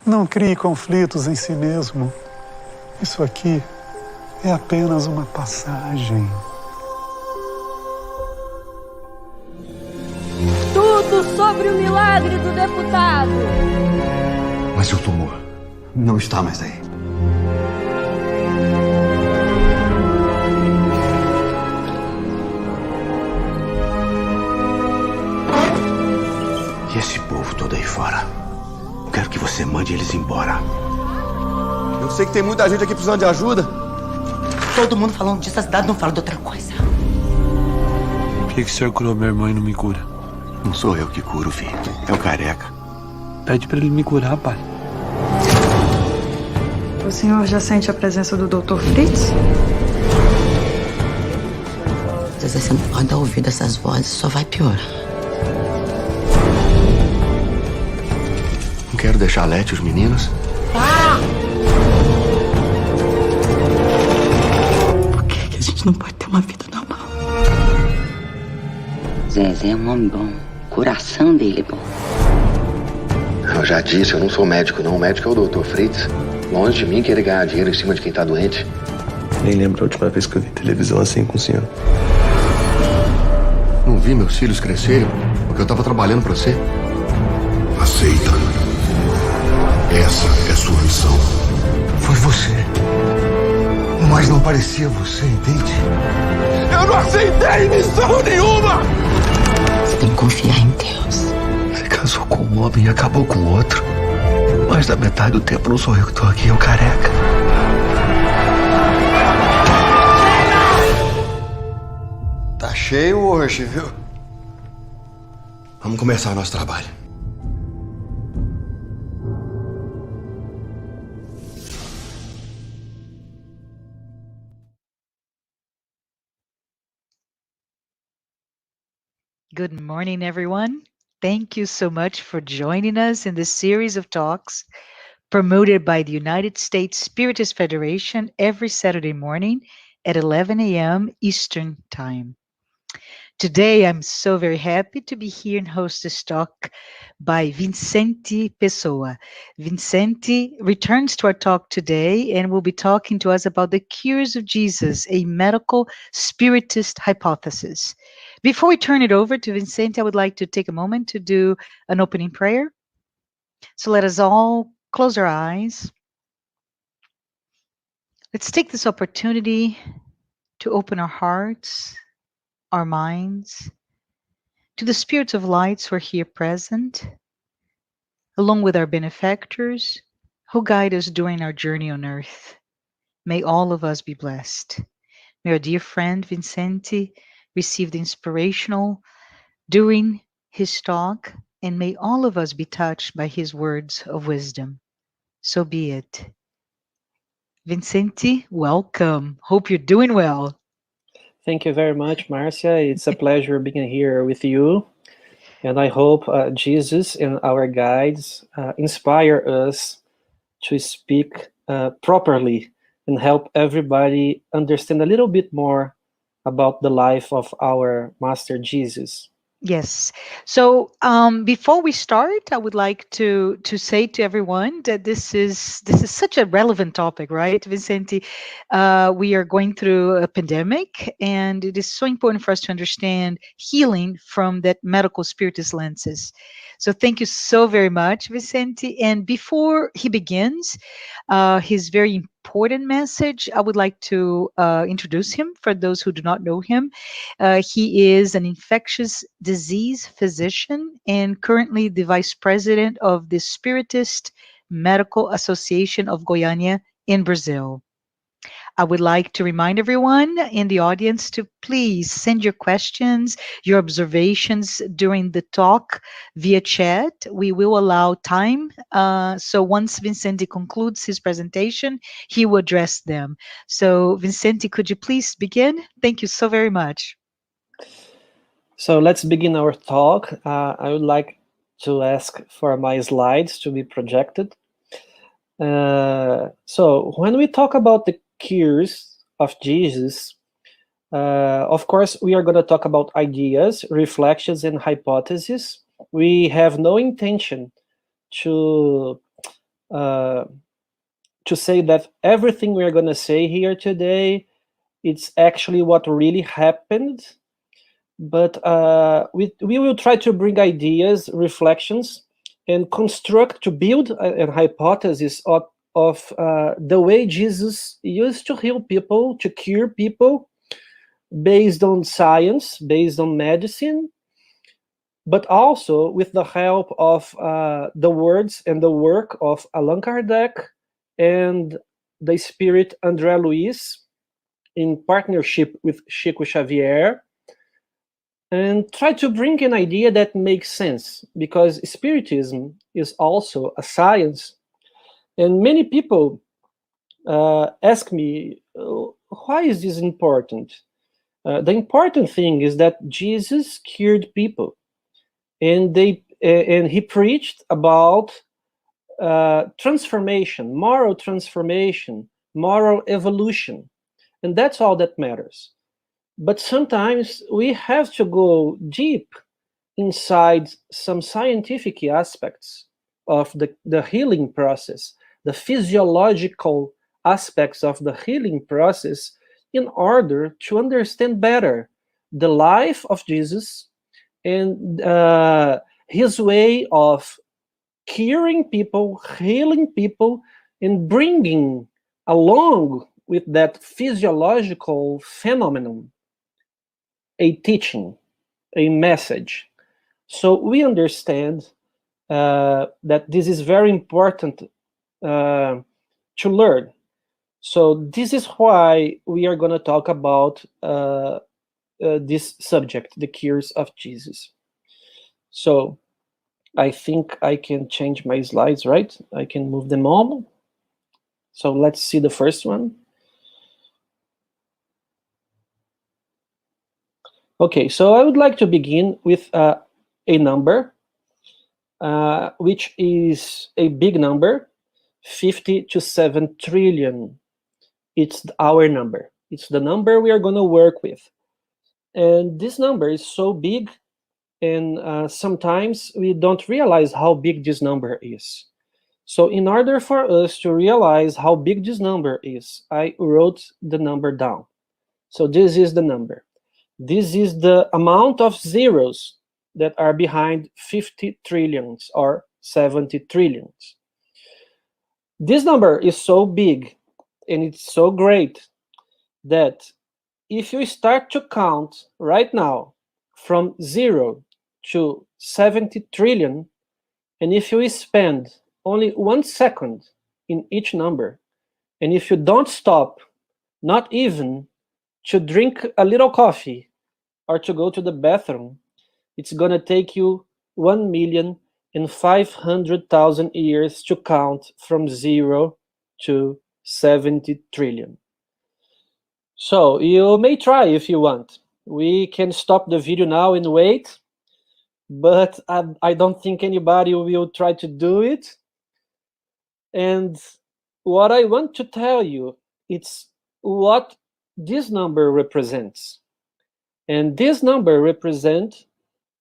Não crie conflitos em si mesmo. Isso aqui é apenas uma passagem. Tudo sobre o milagre do deputado. Mas o tumor não está mais aí. E esse povo todo aí fora? Eu quero que você mande eles embora. Eu sei que tem muita gente aqui precisando de ajuda. Todo mundo falando disso, a cidade não fala de outra coisa. Por que o senhor curou meu irmão e não me cura? Não sou eu que curo, filho. É o careca. Pede pra ele me curar, pai. O senhor já sente a presença do Dr. Fritz? Às vezes você não pode dar ouvido a essas vozes, só vai piorar. Não quero deixar a Lete e os meninos. Por que a gente não pode ter uma vida normal? Zezé é um homem bom. O coração dele é bom. Eu já disse, eu não sou médico, não. O médico é o Dr. Fritz. Longe de mim querer ganhar dinheiro em cima de quem tá doente. Nem lembro a última vez que eu vi televisão assim com o senhor. Não vi meus filhos crescerem porque eu tava trabalhando pra você. Aceita. Essa é sua missão. Foi você. Mas não parecia você, entende? Eu não aceitei missão nenhuma! Você tem que confiar em Deus. Você casou com um homem e acabou com o outro. Mais da metade do tempo não sou eu que tô aqui, é o careca. Tá cheio hoje, viu? Vamos começar o nosso trabalho. Good morning, everyone. Thank you so much for joining us in this series of talks promoted by the United States Spiritist Federation every Saturday morning at 11 a.m. Eastern Time. Today, I'm so very happy to be here and host this talk by VICENTE PESSOA. VICENTE returns to our talk today and will be talking to us about the cures of Jesus, a medical spiritist hypothesis. Before we turn it over to VICENTE, I would like to take a moment to do an opening prayer. So let us all close our eyes. Let's take this opportunity to open our hearts, our minds, to the spirits of lights who are here present, along with our benefactors who guide us during our journey on earth. May all of us be blessed. May our dear friend VICENTE receive the inspirational during his talk, and may all of us be touched by his words of wisdom. So be it. VICENTE, welcome. Hope you're doing well. Thank you very much, Marcia. It's a pleasure being here with you. And I hope Jesus and our guides inspire us to speak properly and help everybody understand a little bit more about the life of our Master Jesus. Yes. So before we start, I would like to say to everyone that this is such a relevant topic, right, VICENTE? We are going through a pandemic, and it is so important for us to understand healing from that medical spiritist lenses. So thank you so very much, VICENTE. And before he begins his very important message, I would like to introduce him for those who do not know him. He is an infectious disease physician and currently the vice president of the Spiritist Medical Association of Goiânia in Brazil. I would like to remind everyone in the audience to please send your questions, your observations during the talk via chat. We will allow time. So once VICENTE concludes his presentation, he will address them. So VICENTE, could you please begin? Thank you so very much. So let's begin our talk. I would like to ask for my slides to be projected. So when we talk about the cures of Jesus, of course, we are going to talk about ideas, reflections, and hypotheses. We have no intention to to say that everything we're going to say here today, it's actually what really happened. But we will try to bring ideas, reflections, and construct, to build a hypothesis of the way Jesus used to heal people, to cure people, based on science, based on medicine, but also with the help of the words and the work of Allan Kardec and the spirit André Luiz, in partnership with Chico Xavier, and try to bring an idea that makes sense, because Spiritism is also a science. And many people ask me, why is this important? The important thing is that Jesus cured people, and he preached about transformation, moral evolution, and that's all that matters. But sometimes we have to go deep inside some scientific aspects of the healing process, the physiological aspects of the healing process, in order to understand better the life of Jesus and his way of curing people, healing people, and bringing along with that physiological phenomenon a teaching, a message. So we understand that this is very important to learn. So this is why we are going to talk about this subject, the cures of Jesus. So I think I can change my slides, right? I can move them all. So let's see the first one. Okay, so I would like to begin with a number, which is a big number, 50 to 7 trillion. It's our number. It's the number we are going to work with. And this number is so big, and sometimes we don't realize how big this number is. So in order for us to realize how big this number is, I wrote the number down. So this is the number. This is the amount of zeros that are behind 50 trillions or 70 trillions. This number is so big and it's so great that if you start to count right now from 0 to 70 trillion, and if you spend only 1 second in each number, and if you don't stop, not even to drink a little coffee or to go to the bathroom, it's going to take you 1,500,000 years to count from 0 to 70 trillion. So you may try if you want. We can stop the video now and wait, but I don't think anybody will try to do it. And what I want to tell you, it's what this number represents. And this number represents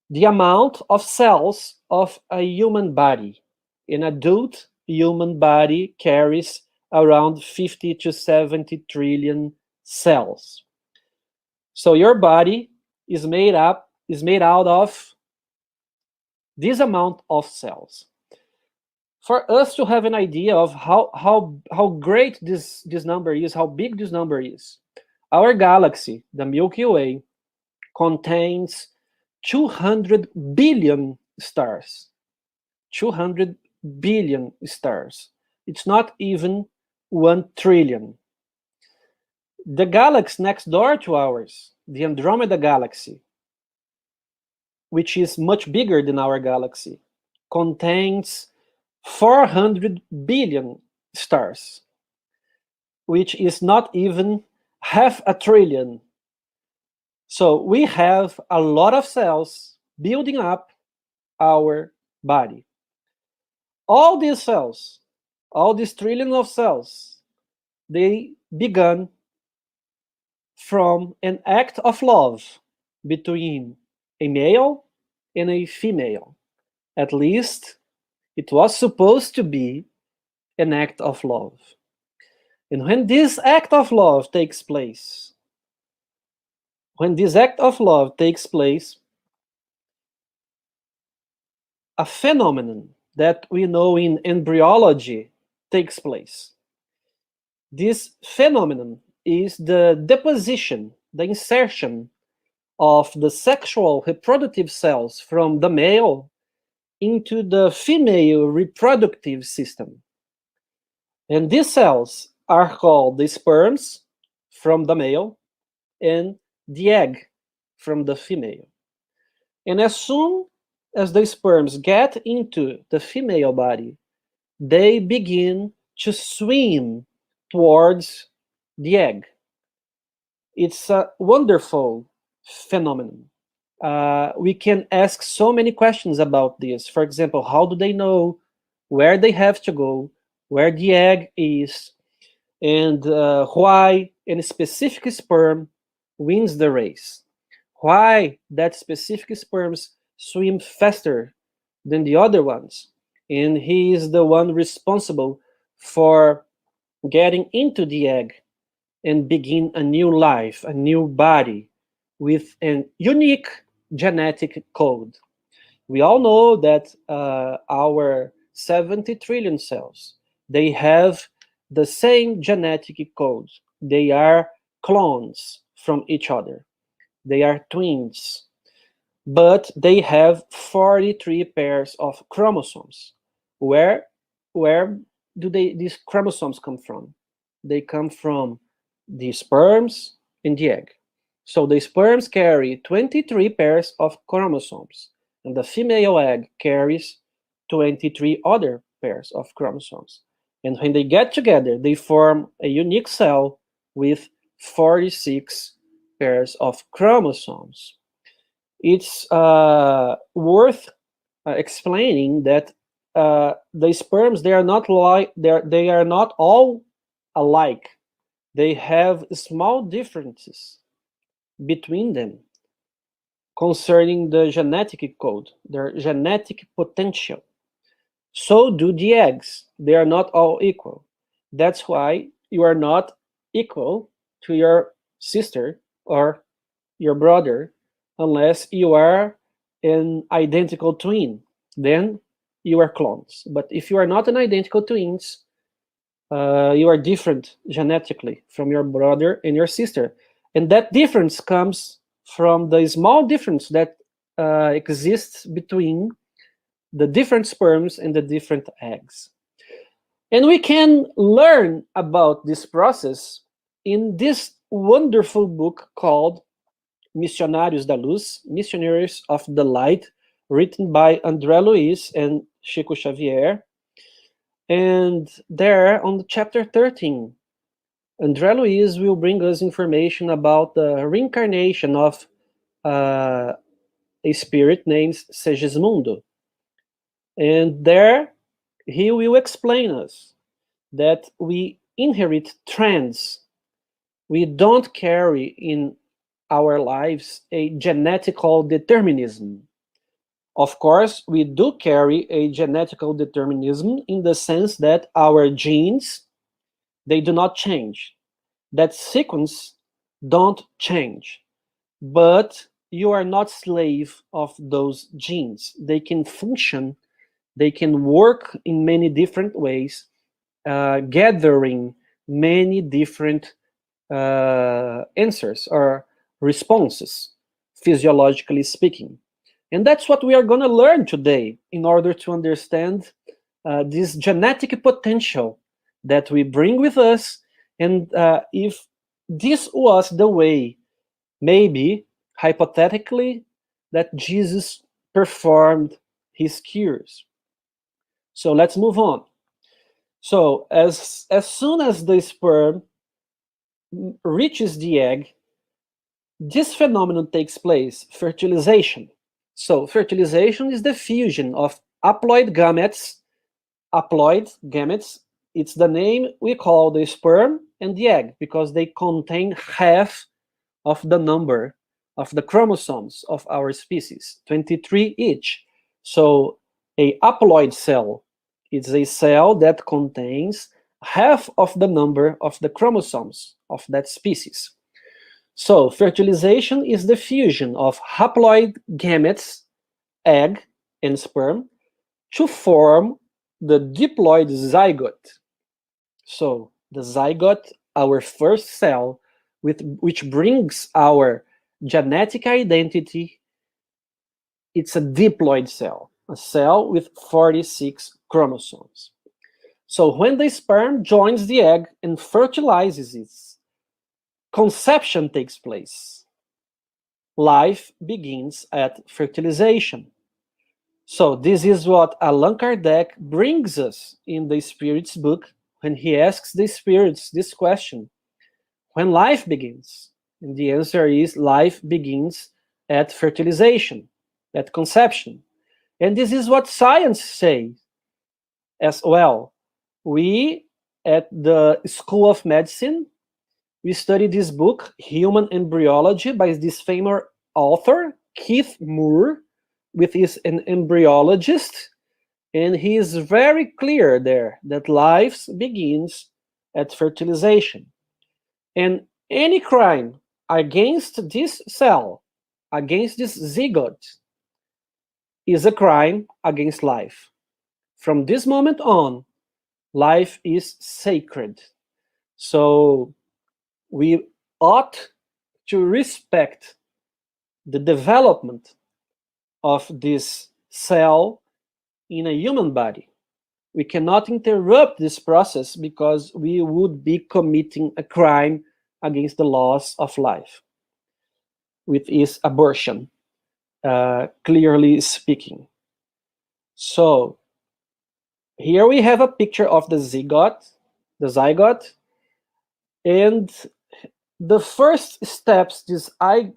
the amount of cells of a human body. An adult human body carries around 50 to 70 trillion cells. So your body is made out of this amount of cells. For us to have an idea of how great this number is, how big this number is, our galaxy, the Milky Way, contains 200 billion stars. 200 billion stars. It's not even 1 trillion. The galaxy next door to ours, the Andromeda Galaxy, which is much bigger than our galaxy, contains 400 billion stars, which is not even 500 billion. So we have a lot of cells building up our body. All these cells, all these trillions of cells, they began from an act of love between a male and a female. At least it was supposed to be an act of love. And when this act of love takes place, a phenomenon that we know in embryology takes place. This phenomenon is the deposition, the insertion of the sexual reproductive cells from the male into the female reproductive system. And these cells are called the sperms from the male and the egg from the female. And as soon as the sperms get into the female body, they begin to swim towards the egg. It's a wonderful phenomenon. We can ask so many questions about this. For example, how do they know where they have to go, where the egg is, and why a specific sperm wins the race? Why that specific sperms swim faster than the other ones? And he is the one responsible for getting into the egg and begin a new life, a new body with a unique genetic code. We all know that our 70 trillion cells, they have the same genetic code. They are clones from each other. They are twins. But they have 43 pairs of chromosomes. Where do these chromosomes come from? They come from the sperms and the egg. So the sperms carry 23 pairs of chromosomes, and the female egg carries 23 other pairs of chromosomes. And when they get together, they form a unique cell with 46 pairs of chromosomes. It's worth explaining that the sperms, they are not all alike. They have small differences between them concerning the genetic code, their genetic potential. So do the eggs. They are not all equal. That's why you are not equal to your sister or your brother unless you are an identical twin. Then you are clones. But if you are not an identical twins, you are different genetically from your brother and your sister. And that difference comes from the small difference that exists between the different sperms and the different eggs. And we can learn about this process in this wonderful book called Missionários da Luz, Missionaries of the Light, written by André Luiz and Chico Xavier. And there on chapter 13, André Luiz will bring us information about the reincarnation of a spirit named Segismundo. And there he will explain us that we inherit trends. We don't carry in our lives a genetical determinism. Of course, we do carry a genetical determinism in the sense that our genes, they do not change. That sequence don't change. But you are not slave of those genes. They can function, they can work in many different ways, gathering many different answers or responses, physiologically speaking. And that's what we are going to learn today in order to understand this genetic potential that we bring with us. And if this was the way, maybe, hypothetically, that Jesus performed his cures. So let's move on. So as soon as the sperm reaches the egg, this phenomenon takes place, fertilization. So fertilization is the fusion of haploid gametes. Haploid gametes, it's the name we call the sperm and the egg because they contain half of the number of the chromosomes of our species, 23 each. So a haploid cell It's a cell that contains half of the number of the chromosomes of that species. So fertilization is the fusion of haploid gametes, egg and sperm, to form the diploid zygote. So the zygote, our first cell, which brings our genetic identity, it's a diploid cell, a cell with 46 chromosomes. So when the sperm joins the egg and fertilizes it, conception takes place. Life begins at fertilization. So this is what Allan Kardec brings us in the Spirit's book when he asks the spirits this question: when life begins? And the answer is life begins at fertilization, at conception. And this is what science says as well. We, at the School of Medicine, we study this book, Human Embryology, by this famous author, Keith Moore, with his an embryologist, and he is very clear there that life begins at fertilization. And any crime against this cell, against this zygote, is a crime against life. From this moment on, life is sacred. So we ought to respect the development of this cell in a human body. We cannot interrupt this process because we would be committing a crime against the laws of life, which is abortion, clearly speaking. So here we have a picture of the zygote, and the first steps the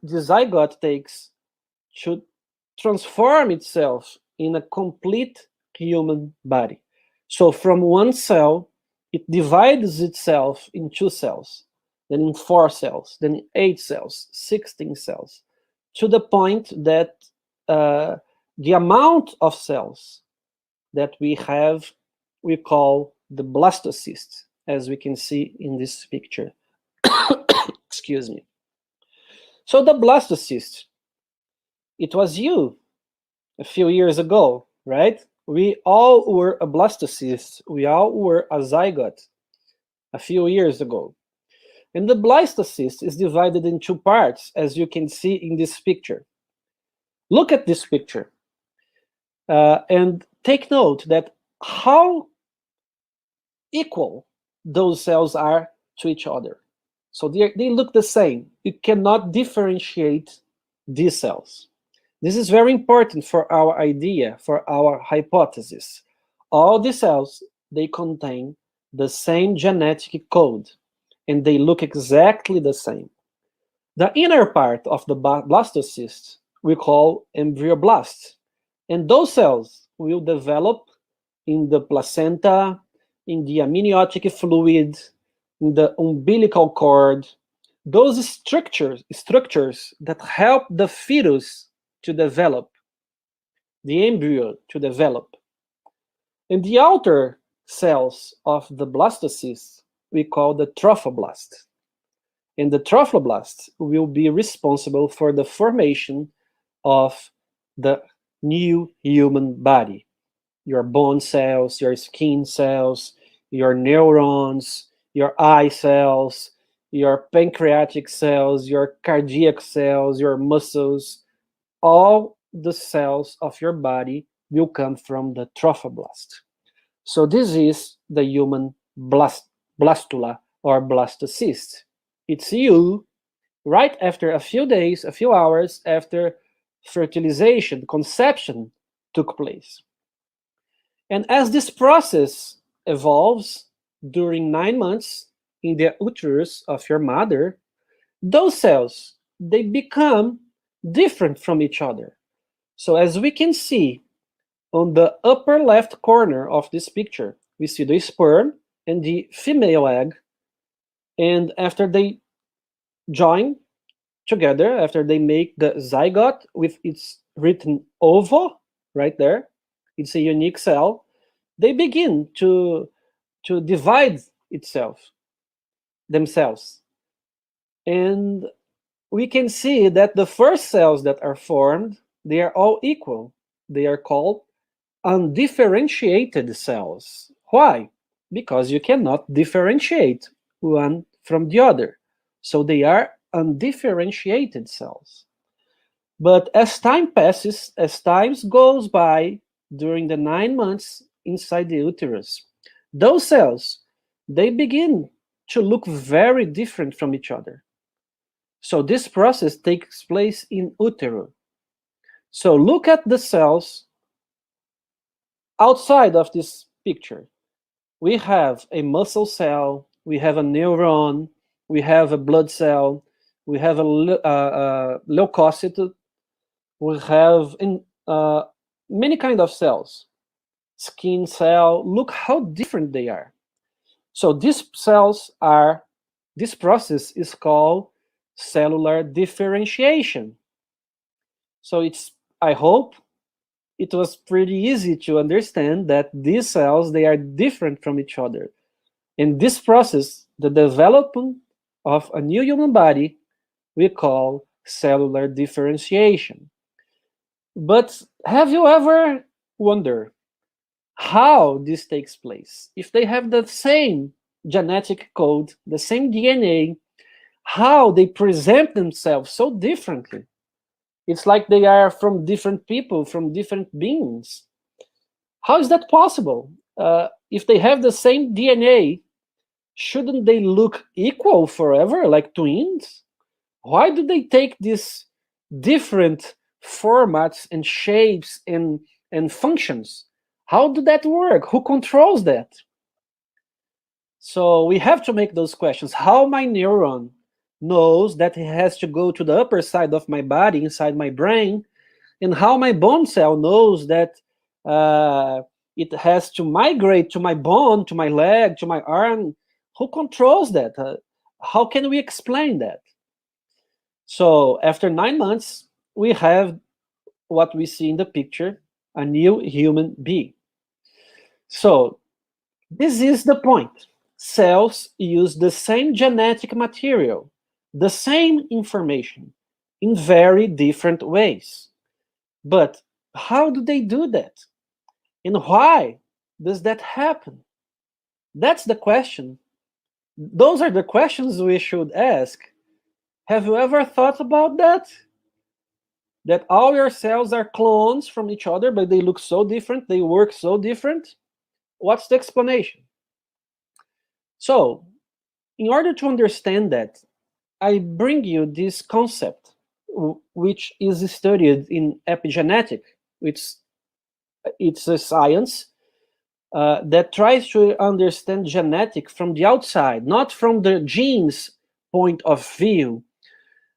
zygote takes should transform itself in a complete human body. So from one cell, it divides itself in 2 cells, then in 4 cells, then in 8 cells, 16 cells, to the point that the amount of cells that we have, we call the blastocyst, as we can see in this picture. Excuse me. So the blastocyst, it was you a few years ago, right? We all were a blastocyst. We all were a zygote a few years ago. And the blastocyst is divided in 2 parts, as you can see in this picture. Look at this picture and take note that how equal those cells are to each other. So they look the same. You cannot differentiate these cells. This is very important for our idea, for our hypothesis. All the cells, they contain the same genetic code, and they look exactly the same. The inner part of the blastocyst we call embryoblasts, and those cells will develop in the placenta, in the amniotic fluid, in the umbilical cord, those structures that help the fetus to develop, the embryo to develop. And the outer cells of the blastocyst we call the trophoblast. And the trophoblast will be responsible for the formation of the new human body. Your bone cells, your skin cells, your neurons, your eye cells, your pancreatic cells, your cardiac cells, your muscles, all the cells of your body will come from the trophoblast. So this is the human blastula or blastocyst. It's you right after a few days, a few hours after fertilization, conception took place. And as this process evolves during 9 months in the uterus of your mother, those cells, they become different from each other. So as we can see on the upper left corner of this picture, we see the sperm and the female egg. And after they join together, after they make the zygote with its written ovo right there, it's a unique cell. they begin to divide themselves. And we can see that the first cells that are formed, they are all equal. They are called undifferentiated cells. Why? Because you cannot differentiate one from the other. So they are undifferentiated cells. But as time passes, as time goes by during the 9 months inside the uterus, those cells, they begin to look very different from each other. So this process takes place in utero. So look at the cells outside of this picture. We have a muscle cell, we have a neuron, we have a blood cell, we have a leukocyte, we have many kinds of cells. Skin cell, look how different they are. So these cells are, this process is called cellular differentiation. So it's, I hope it was pretty easy to understand that these cells, they are different from each other. In this process, the development of a new human body, we call cellular differentiation. But have you ever wondered how this takes place? If they have the same genetic code, the same DNA, how they present themselves so differently? It's like they are from different people, from different beings. How is that possible? If they have the same DNA, shouldn't they look equal forever, like twins? Why do they take these different formats and shapes and functions? How do that work? Who controls that? So we have to make those questions. How my neuron knows that it has to go to the upper side of my body, inside my brain, and how my bone cell knows that it has to migrate to my bone, to my leg, to my arm. Who controls that? How can we explain that? So after 9 months, we have what we see in the picture, a new human being. So this is the point. Cells use the same genetic material, the same information, in very different ways. But how do they do that? And why does that happen? That's the question. Those are the questions we should ask. Have you ever thought about that? That all your cells are clones from each other, but they look so different, they work so different? What's the explanation? So, in order to understand that, I bring you this concept, which is studied in epigenetic. It's a science that tries to understand genetic from the outside, not from the genes point of view,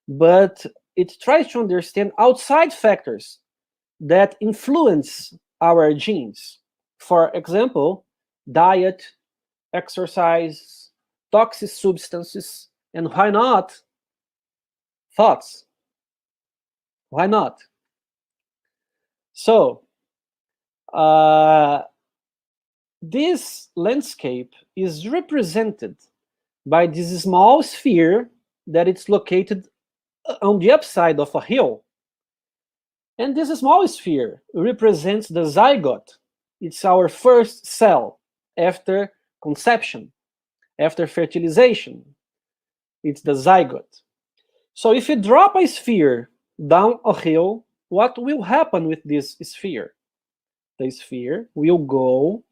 but it tries to understand outside factors that influence our genes. For example, diet, exercise, toxic substances, and why not, thoughts? Why not? So, this landscape is represented by this small sphere that it's located on the upside of a hill. And this small sphere represents the zygote. It's our first cell after conception, after fertilization. It's the zygote. So if you drop a sphere down a hill, what will happen with this sphere? The sphere will go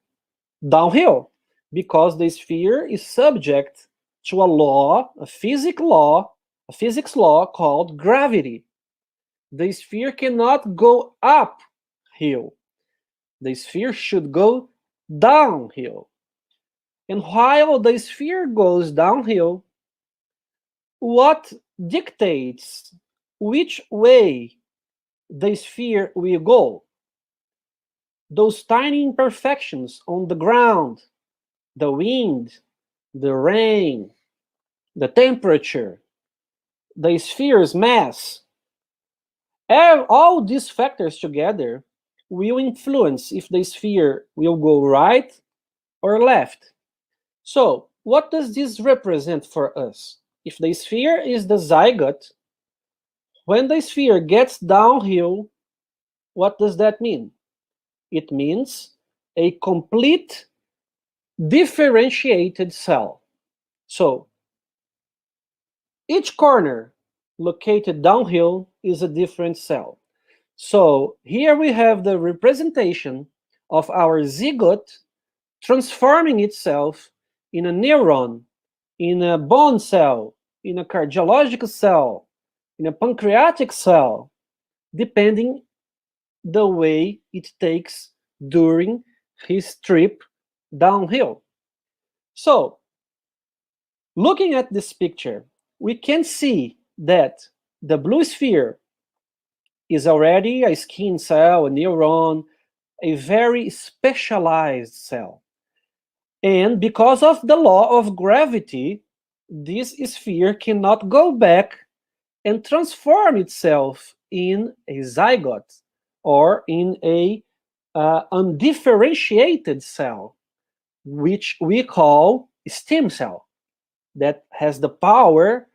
downhill because the sphere is subject to a law, a physics law called gravity. The sphere cannot go uphill. The sphere should go downhill. And while the sphere goes downhill, what dictates which way the sphere will go? Those tiny imperfections on the ground, the wind, the rain, the temperature, the sphere's mass, all these factors together will influence if the sphere will go right or left. So, what does this represent for us? If the sphere is the zygote, when the sphere gets downhill, what does that mean? It means a complete differentiated cell. So, each corner located downhill is a different cell. So, here we have the representation of our zygote transforming itself in a neuron, in a bone cell, in a cardiological cell, in a pancreatic cell, depending the way it takes during his trip downhill. So, looking at this picture, we can see that the blue sphere is already a skin cell, a neuron, a very specialized cell. And because of the law of gravity, this sphere cannot go back and transform itself in a zygote or in a undifferentiated cell, which we call stem cell, that has the power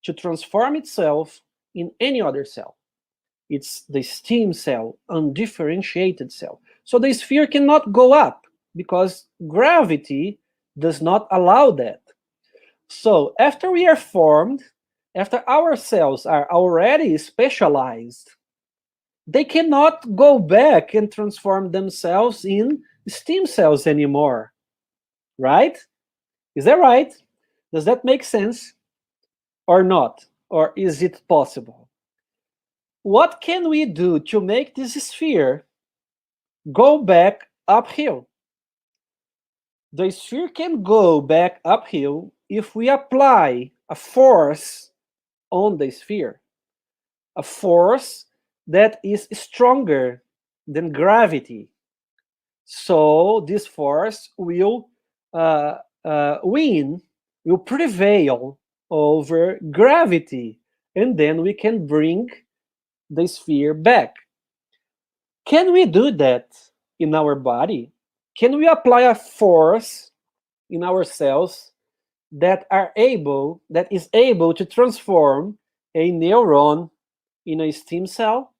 to transform itself in any other cell. It's the stem cell, undifferentiated cell. So the sphere cannot go up because gravity does not allow that. So after we are formed, after our cells are already specialized, they cannot go back and transform themselves in stem cells anymore, right? Is that right? Does that make sense or not? Or is it possible? What can we do to make this sphere go back uphill? The sphere can go back uphill if we apply a force on the sphere, a force that is stronger than gravity. So this force will win, will prevail over gravity, and then we can bring the sphere back. Can we do that in our body? Can we apply a force in our cells that is able to transform a neuron in a stem cell,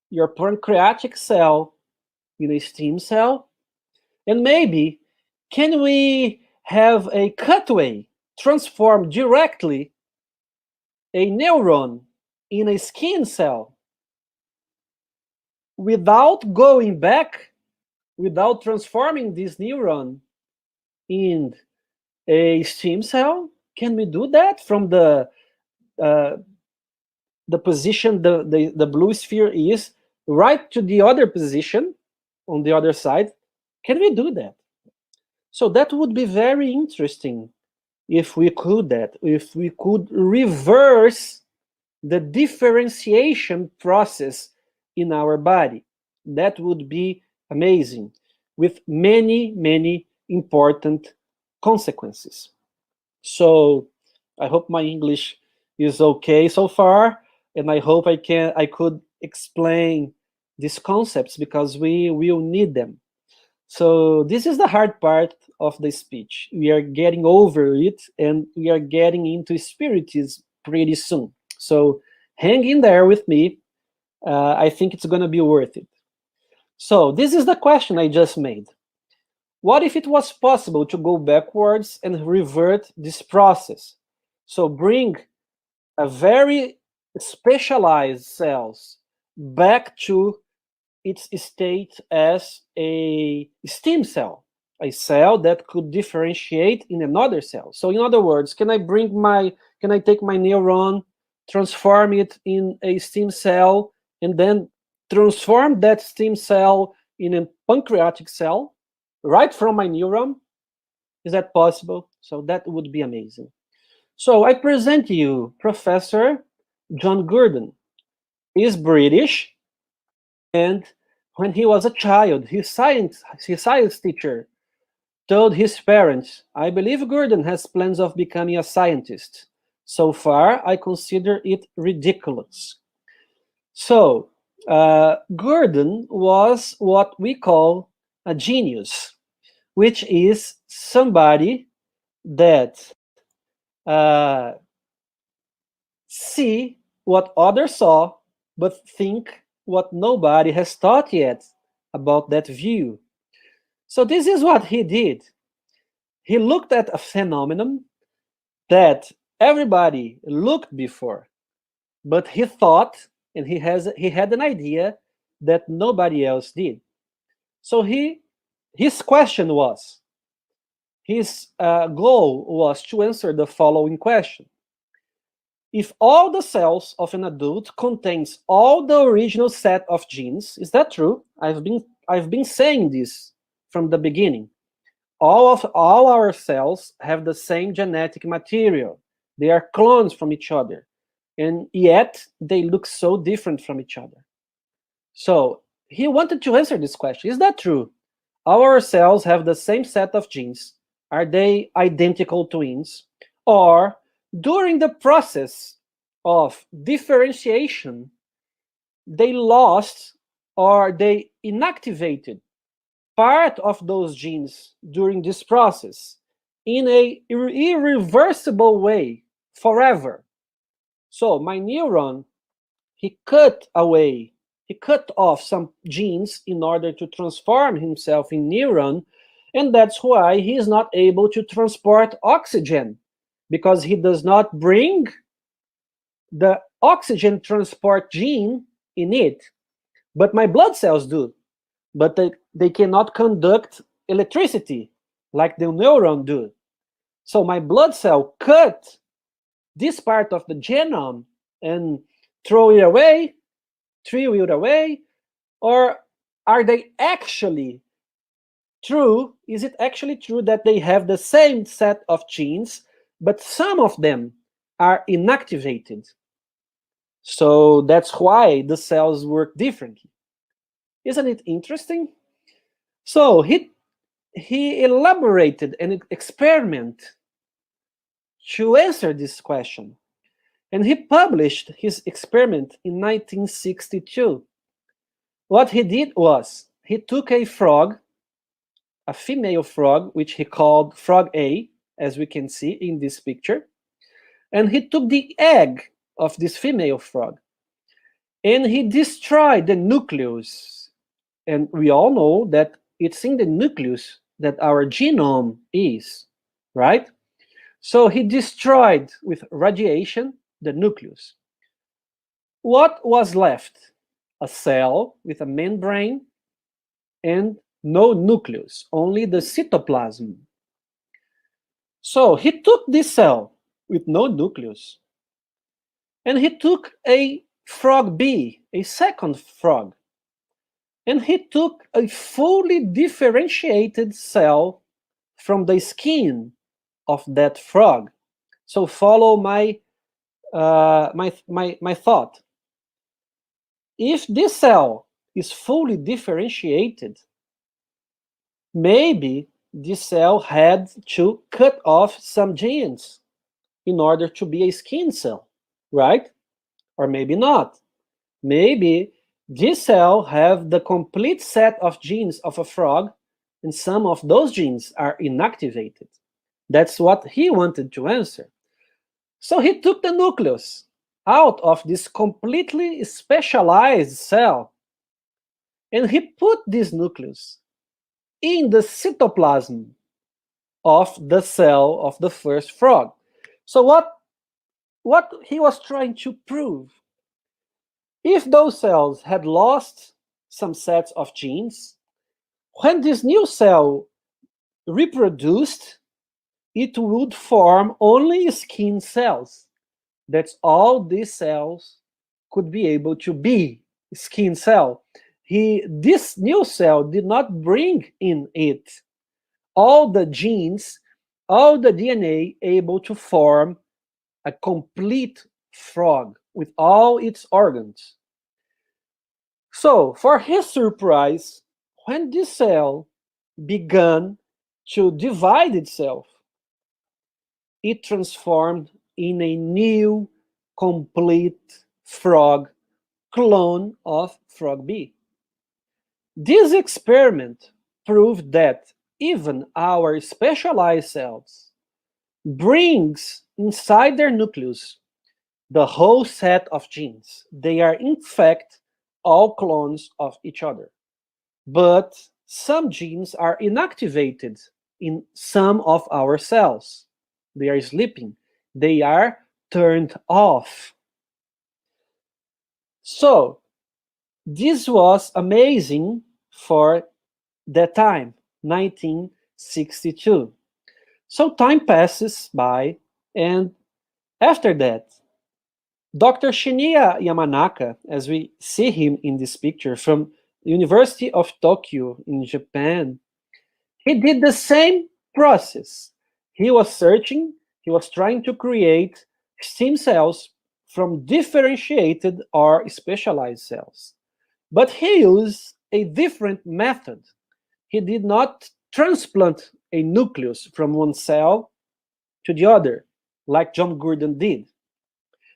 your pancreatic cell in a stem cell? And maybe, can we have a cutaway transform directly a neuron in a skin cell without going back, without transforming this neuron in a stem cell? Can we do that from the position the blue sphere is, right to the other position on the other side? Can we do that? So that would be very interesting if we could reverse the differentiation process in our body. That would be amazing, with many, many important consequences. So I hope my English is okay so far, and I hope I could explain these concepts, because we will need them. So this is the hard part of the speech. We are getting over it, and we are getting into Spiritism pretty soon. So hang in there with me. I think it's going to be worth it. So this is the question I just made. What if it was possible to go backwards and revert this process? So bring a very specialized cells back to its state as a stem cell, a cell that could differentiate in another cell. So in other words, can I take my neuron, transform it in a stem cell, and then transform that stem cell in a pancreatic cell right from my neuron? Is that possible? So that would be amazing. So I present to you Professor John Gurdon. He is British, and when he was a child, his science teacher told his parents, "I believe Gurdon has plans of becoming a scientist. So far, I consider it ridiculous." So Gordon was what we call a genius, which is somebody that see what others saw, but think what nobody has thought yet about that view. So this is what he did. He looked at a phenomenon that everybody looked before, but he thought, and he had an idea that nobody else did. So his question was, his goal was to answer the following question. If all the cells of an adult contains all the original set of genes, is that true? I've been saying this from the beginning. All our cells have the same genetic material. They are clones from each other, and yet they look so different from each other. So he wanted to answer this question. Is that true? Our cells have the same set of genes. Are they identical twins? Or during the process of differentiation, they lost or they inactivated part of those genes during this process in a irreversible way forever. So my neuron, he cut off some genes in order to transform himself in neuron, and that's why he is not able to transport oxygen, because he does not bring the oxygen transport gene in it. But my blood cells do. But they cannot conduct electricity like the neuron do. So my blood cell cut this part of the genome and threw it away, or are they actually true? Is it actually true that they have the same set of genes, but some of them are inactivated? So that's why the cells work differently. Isn't it interesting? So he elaborated an experiment to answer this question. And he published his experiment in 1962. What he did was, he took a frog, a female frog, which he called frog A, as we can see in this picture, and he took the egg of this female frog, and he destroyed the nucleus. And we all know that it's in the nucleus that our genome is, right? So he destroyed with radiation the nucleus. What was left? A cell with a membrane and no nucleus, only the cytoplasm. So he took this cell with no nucleus, and he took a frog B, a second frog, and he took a fully differentiated cell from the skin of that frog. So follow my thought. If this cell is fully differentiated, maybe this cell had to cut off some genes in order to be a skin cell, right? Or maybe not. Maybe this cell have the complete set of genes of a frog, and some of those genes are inactivated. That's what he wanted to answer. So he took the nucleus out of this completely specialized cell, and he put this nucleus in the cytoplasm of the cell of the first frog. So what he was trying to prove, if those cells had lost some sets of genes, when this new cell reproduced, it would form only skin cells. That's all these cells could be able to be, skin cell. This new cell did not bring in it all the genes, all the DNA able to form a complete frog with all its organs. So, for his surprise, when this cell began to divide itself, it transformed in a new, complete frog clone of frog B. This experiment proved that even our specialized cells brings inside their nucleus the whole set of genes. They are in fact all clones of each other. But some genes are inactivated in some of our cells. They are sleeping. They are turned off. So this was amazing for that time, 1962. So time passes by, and after that, Dr. Shinya Yamanaka, as we see him in this picture from the University of Tokyo in Japan, he did the same process. He was searching, he was trying to create stem cells from differentiated or specialized cells. But he used a different method. He did not transplant a nucleus from one cell to the other, like John Gurdon did.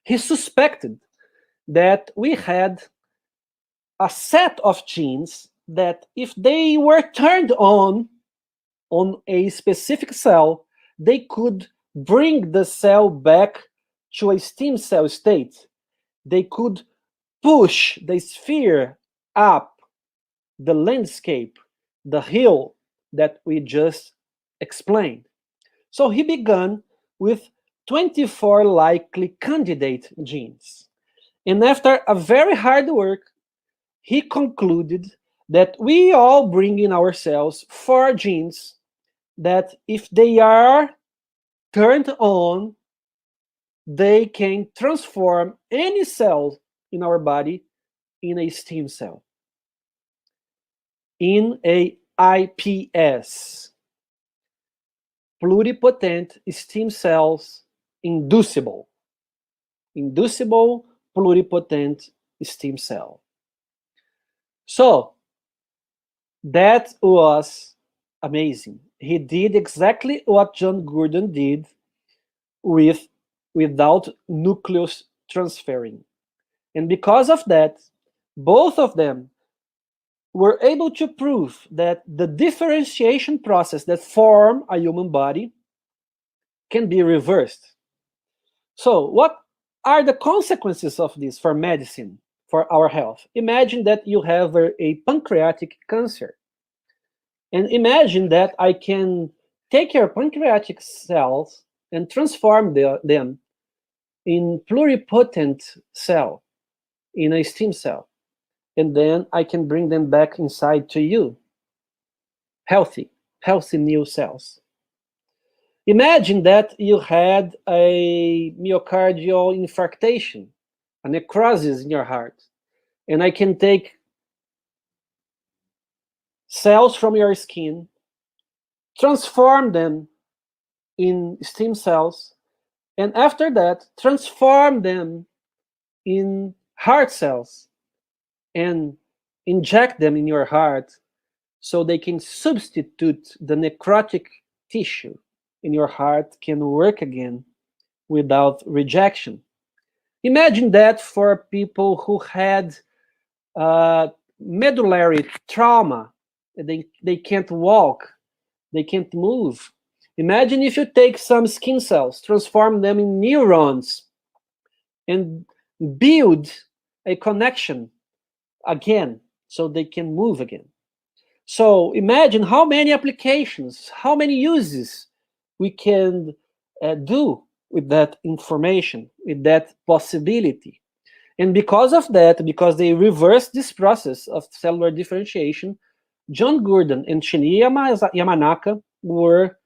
He suspected that we had a set of genes that if they were turned on a specific cell, they could bring the cell back to a stem cell state. They could push the sphere up the landscape, the hill that we just explained. So he began with 24 likely candidate genes. And after a very hard work, he concluded that we all bring in our cells 4 genes that if they are turned on, they can transform any cell in our body in a stem cell, in a IPS, pluripotent stem cells inducible pluripotent stem cell. So that was amazing. He did exactly what John Gurdon did without nucleus transferring. And because of that, both of them were able to prove that the differentiation process that form a human body can be reversed. So what are the consequences of this for medicine, for our health? Imagine that you have a pancreatic cancer. And imagine that I can take your pancreatic cells and transform them in pluripotent cell, in a stem cell. And then I can bring them back inside to you. Healthy new cells. Imagine that you had a myocardial infarction, a necrosis in your heart, and I can take cells from your skin, transform them in stem cells, and after that, transform them in heart cells and inject them in your heart so they can substitute the necrotic tissue in your heart, can work again without rejection. Imagine that for people who had medullary trauma. They can't walk, they can't move. Imagine if you take some skin cells, transform them in neurons, and build a connection again so they can move again. So imagine how many applications, how many uses we can do with that information, with that possibility. And because of that, because they reversed this process of cellular differentiation, John Gurdon and Shinya Yamanaka were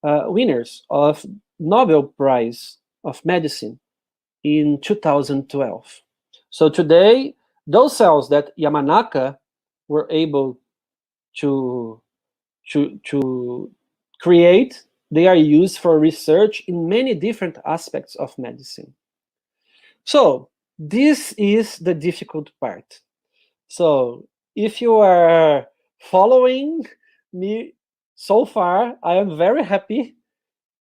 winners of Nobel Prize of Medicine in 2012. So today, those cells that Yamanaka were able to create, they are used for research in many different aspects of medicine. So this is the difficult part. So if you are following me so far, I am very happy.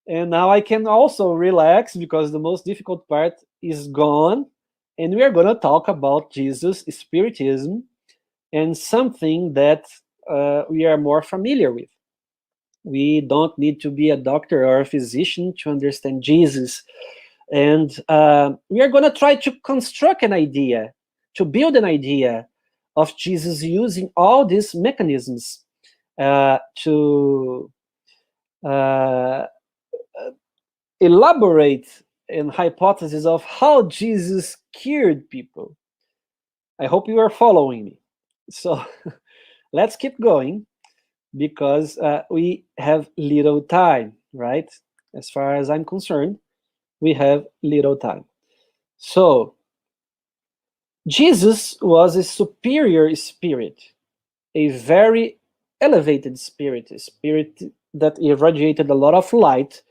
And now I can also relax because the most difficult part is gone. And we are going to talk about Jesus, Spiritism, and something that we are more familiar with. We don't need to be a doctor or a physician to understand Jesus. And we are going to try to construct an idea, to build an idea of Jesus using all these mechanisms to elaborate an hypothesis of how Jesus cured people. I hope you are following me. So let's keep going, because we have little time, right? As far as I'm concerned, we have little time. So Jesus was a superior spirit, a very elevated spirit, a spirit that irradiated a lot of light,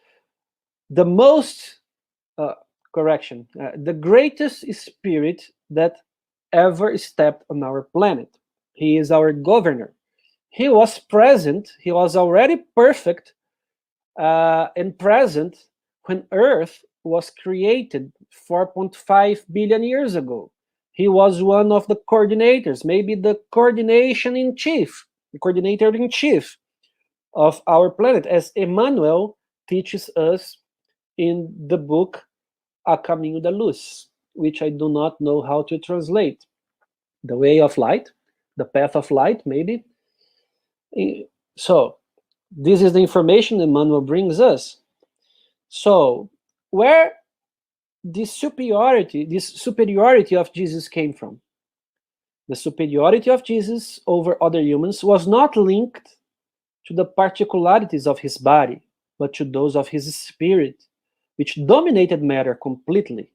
the most, the greatest spirit that ever stepped on our planet. He is our governor. He was present, he was already perfect and present when Earth was created 4.5 billion years ago. He was one of the coordinators, maybe the coordinator in chief of our planet, as Emmanuel teaches us in the book A Caminho da Luz, which I do not know how to translate. The way of light, the path of light, maybe. So this is the information Emmanuel brings us. So where this superiority of Jesus came from? The superiority of Jesus over other humans was not linked to the particularities of his body, but to those of his spirit, which dominated matter completely,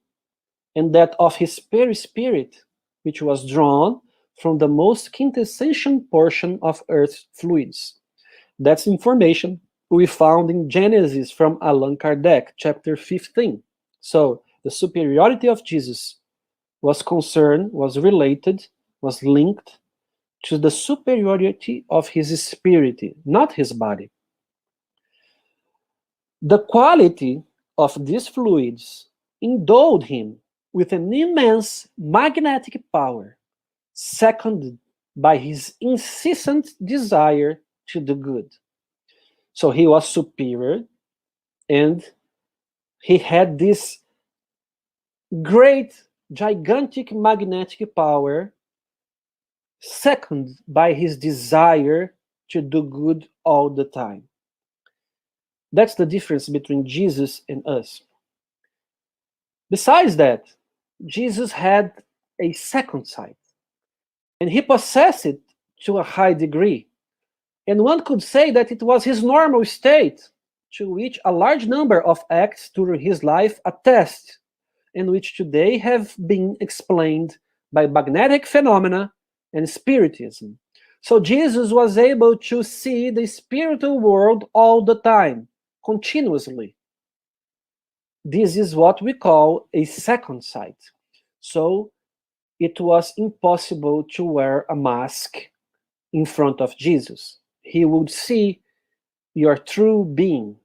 and that of his perispirit, which was drawn from the most quintessential portion of Earth's fluids. That's information we found in Genesis from Allan Kardec, chapter 15. So the superiority of Jesus was related, was linked to the superiority of his spirit, not his body. The quality of these fluids endowed him with an immense magnetic power, seconded by his incessant desire to do good. So he was superior, and he had this great, gigantic magnetic power, seconded by his desire to do good all the time. That's the difference between Jesus and us. Besides that, Jesus had a second sight, and he possessed it to a high degree. And one could say that it was his normal state, to which a large number of acts during his life attest, and which today have been explained by magnetic phenomena and spiritism. So Jesus was able to see the spiritual world all the time, continuously. This is what we call a second sight. So it was impossible to wear a mask in front of Jesus. He would see your true being,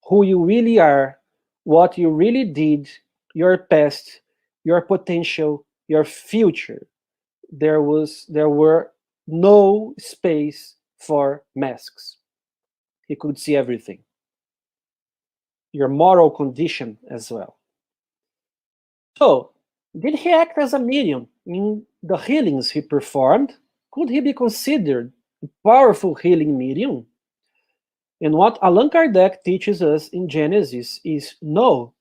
who you really are, what you really did, your past, your potential, your future. There were no space for masks. He could see everything. Your moral condition as well. So, did he act as a medium in the healings he performed? Could he be considered a powerful healing medium? And what Allan Kardec teaches us in Genesis is no,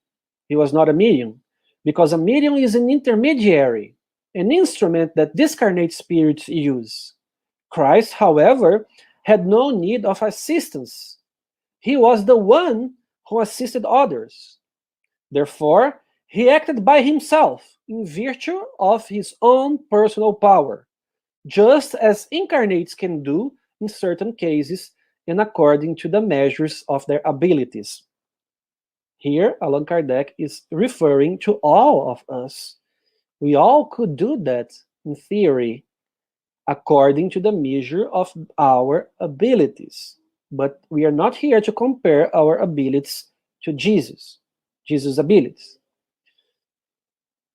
he was not a medium, because a medium is an intermediary, an instrument that discarnate spirits use. Christ, however, had no need of assistance. He was the one who assisted others. Therefore, he acted by himself in virtue of his own personal power, just as incarnates can do in certain cases and according to the measures of their abilities. Here, Allan Kardec is referring to all of us. We all could do that in theory, according to the measure of our abilities. But we are not here to compare our abilities to Jesus' abilities.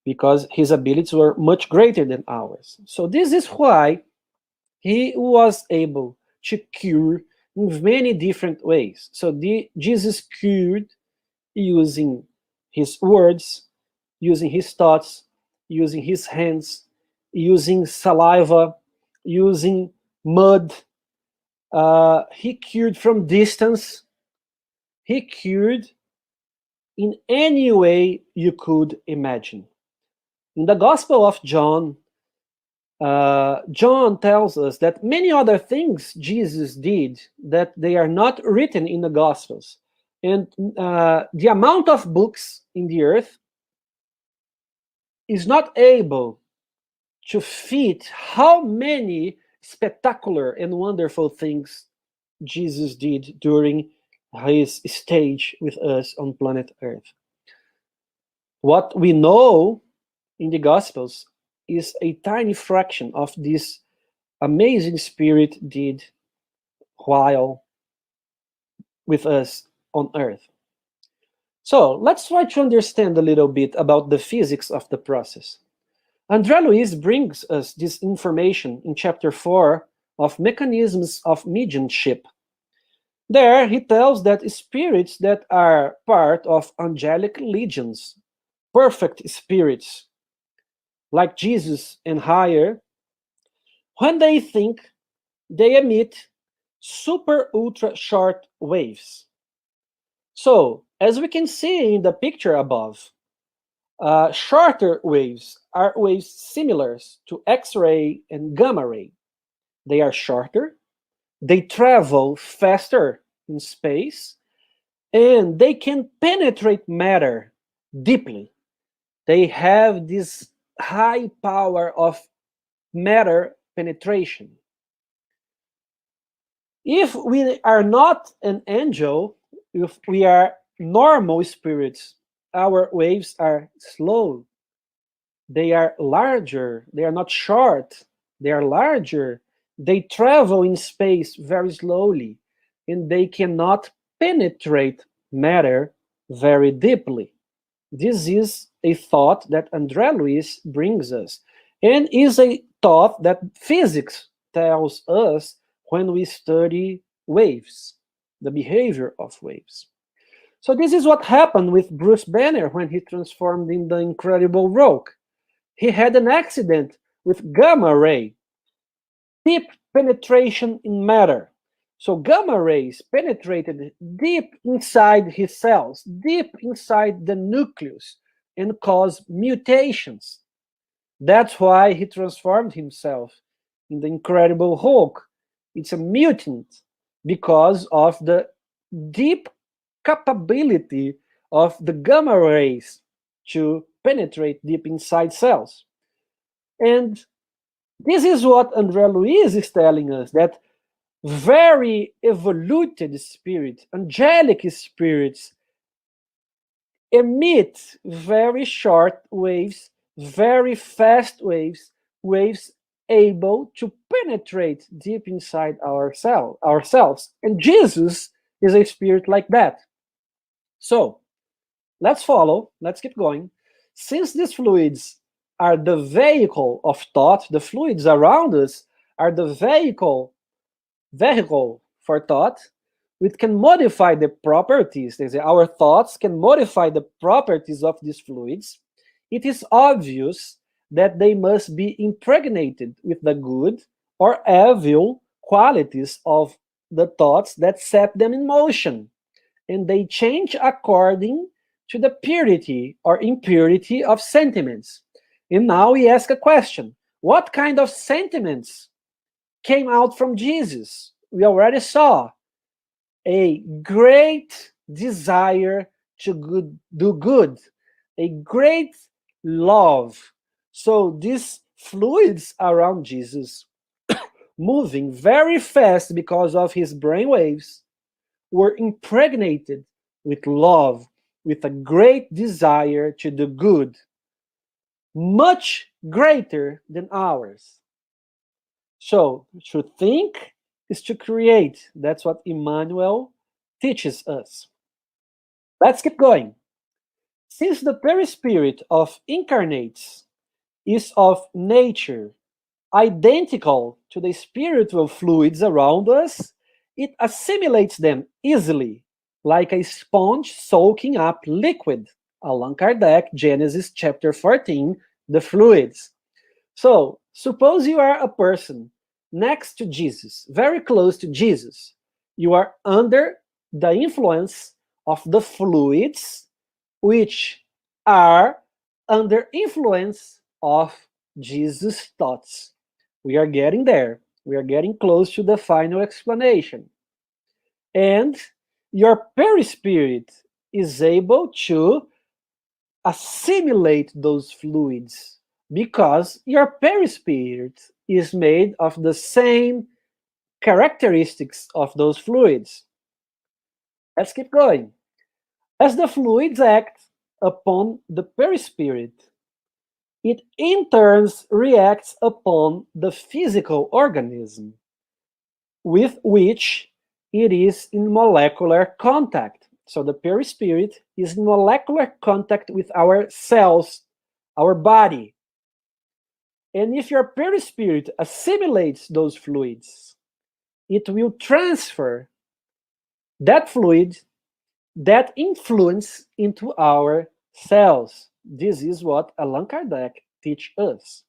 because his abilities were much greater than ours. So this is why he was able to cure in many different ways. So Jesus cured using his words, using his thoughts, using his hands, using saliva, using mud. He cured from distance. He cured in any way you could imagine. In the Gospel of John, John tells us that many other things Jesus did that they are not written in the Gospels. And the amount of books in the earth is not able to fit how many spectacular and wonderful things Jesus did during his stage with us on planet Earth. What we know in the Gospels is a tiny fraction of this amazing Spirit did while with us on Earth. So let's try to understand a little bit about the physics of the process. André Luiz brings us this information in chapter 4 of Mechanisms of Mediumship. There he tells that spirits that are part of angelic legions, perfect spirits, like Jesus and higher, when they think, they emit super ultra short waves. So, as we can see in the picture above, shorter waves are waves similar to X-ray and gamma ray. They are shorter, they travel faster in space, and they can penetrate matter deeply. They have this high power of matter penetration. If we are not an angel, if we are normal spirits, our waves are slow. They are larger. They are not short. They are larger. They travel in space very slowly, and they cannot penetrate matter very deeply. This is a thought that André Luiz brings us, and is a thought that physics tells us when we study waves, the behavior of waves. So this is what happened with Bruce Banner when he transformed in the Incredible Hulk. He had an accident with gamma ray, deep penetration in matter. So gamma rays penetrated deep inside his cells, deep inside the nucleus, and caused mutations. That's why he transformed himself in the Incredible Hulk. It's a mutant because of the deep capability of the gamma rays to penetrate deep inside cells. And this is what André Luiz is telling us, that very evoluted spirits, angelic spirits, emit very short waves, very fast waves, waves able to penetrate deep inside ourselves. And Jesus is a spirit like that. So, let's follow, let's keep going. Since these fluids are the vehicle of thought, the fluids around us are the vehicle for thought, we can modify the properties. Our thoughts can modify the properties of these fluids. It is obvious that they must be impregnated with the good or evil qualities of the thoughts that set them in motion, and they change according to the purity or impurity of sentiments. And now we ask a question: what kind of sentiments came out from Jesus? We already saw a great desire to do good, a great love. So these fluids around Jesus, moving very fast because of his brainwaves, were impregnated with love, with a great desire to do good, much greater than ours. So to think is to create. That's what Emmanuel teaches us. Let's keep going. Since the perispirit of incarnates is of nature identical to the spiritual fluids around us, it assimilates them easily, like a sponge soaking up liquid. Allan Kardec, Genesis chapter 14, the fluids. So, suppose you are a person next to Jesus, very close to Jesus. You are under the influence of the fluids, which are under influence of Jesus' thoughts. We are getting there. We are getting close to the final explanation. And your perispirit is able to assimilate those fluids because your perispirit is made of the same characteristics of those fluids. Let's keep going. As the fluids act upon the perispirit, it in turn reacts upon the physical organism with which it is in molecular contact. So the perispirit is in molecular contact with our cells, our body. And if your perispirit assimilates those fluids, it will transfer that fluid, that influence into our cells. This is what Allan Kardec teaches us.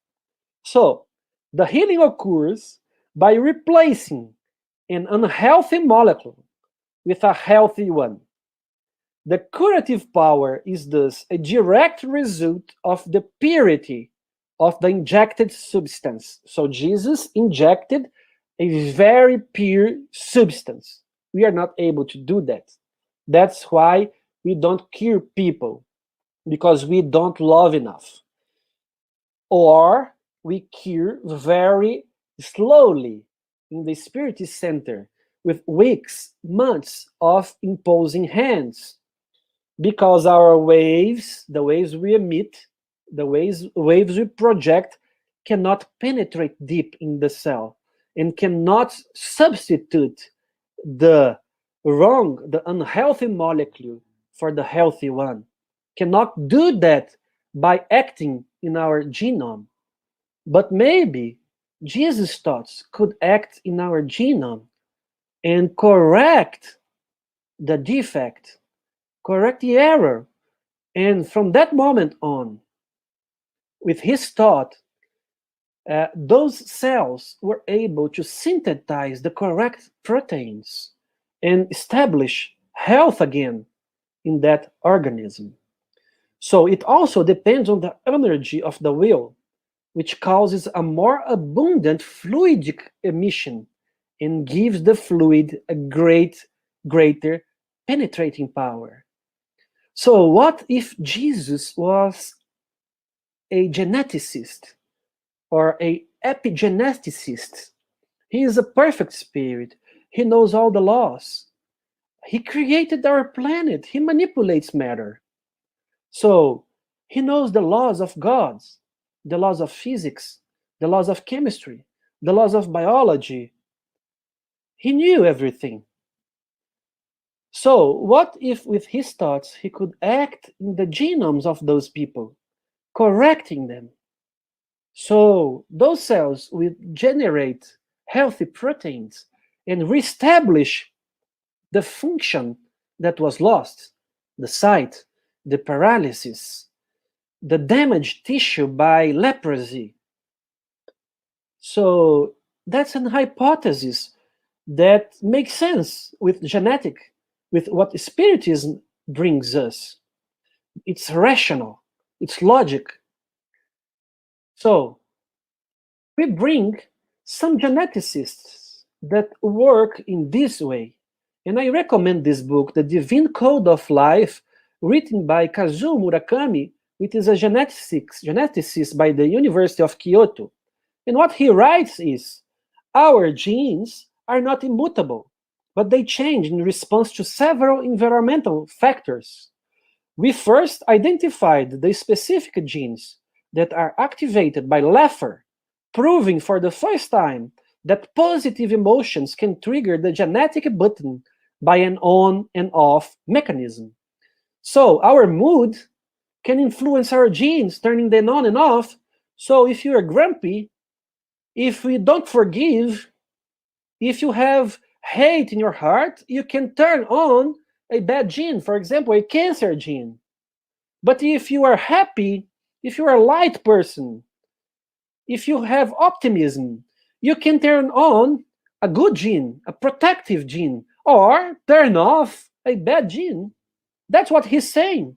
So, the healing occurs by replacing an unhealthy molecule with a healthy one. The curative power is thus a direct result of the purity of the injected substance. So Jesus injected a very pure substance. We are not able to do that. That's why we don't cure people, because we don't love enough. Or we cure very slowly in the Spiritist center with weeks, months of imposing hands, because our waves, the waves we emit, the waves we project, cannot penetrate deep in the cell and cannot substitute the wrong, the unhealthy molecule for the healthy one. Cannot do that by acting in our genome. But maybe Jesus' thoughts could act in our genome and correct the defect, correct the error. And from that moment on, with his thought, those cells were able to synthesize the correct proteins and establish health again in that organism. So it also depends on the energy of the will, which causes a more abundant fluidic emission and gives the fluid a greater penetrating power. So what if Jesus was a geneticist or a epigeneticist? He is a perfect spirit. He knows all the laws. He created our planet. He manipulates matter. So he knows the laws of God, the laws of physics, the laws of chemistry, the laws of biology. He knew everything. So what if with his thoughts he could act in the genomes of those people, correcting them? So those cells will generate healthy proteins and reestablish the function that was lost, the sight, the paralysis, the damaged tissue by leprosy. So that's an hypothesis that makes sense with genetic, with what Spiritism brings us. It's rational, it's logic. So we bring some geneticists that work in this way. And I recommend this book, The Divine Code of Life, written by Kazuo Murakami, which is a geneticist by the University of Kyoto. And what he writes is, our genes are not immutable, but they change in response to several environmental factors. We first identified the specific genes that are activated by laughter, proving for the first time that positive emotions can trigger the genetic button by an on and off mechanism. So our mood can influence our genes, turning them on and off. So if you are grumpy, if we don't forgive, if you have hate in your heart, you can turn on a bad gene, for example, a cancer gene. But if you are happy, if you are a light person, if you have optimism, you can turn on a good gene, a protective gene, or turn off a bad gene. That's what he's saying.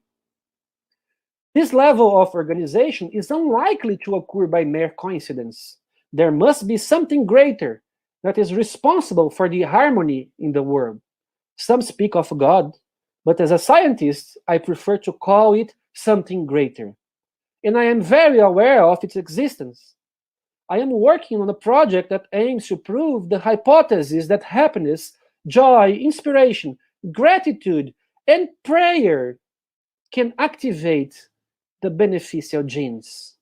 This level of organization is unlikely to occur by mere coincidence. There must be something greater that is responsible for the harmony in the world. Some speak of God, but as a scientist, I prefer to call it something greater. And I am very aware of its existence. I am working on a project that aims to prove the hypothesis that happiness, joy, inspiration, gratitude, and prayer can activate the beneficial genes.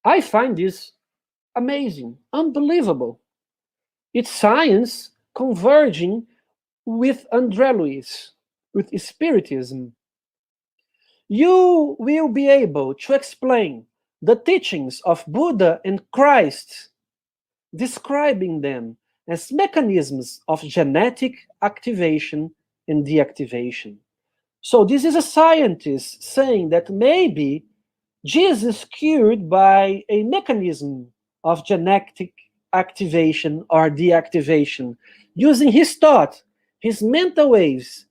I find this amazing, unbelievable. It's science converging with André Luiz, with Spiritism. You will be able to explain the teachings of Buddha and Christ, describing them as mechanisms of genetic activation and deactivation. So this is a scientist saying that maybe Jesus cured by a mechanism of genetic activation or deactivation, using his thought, his mental waves,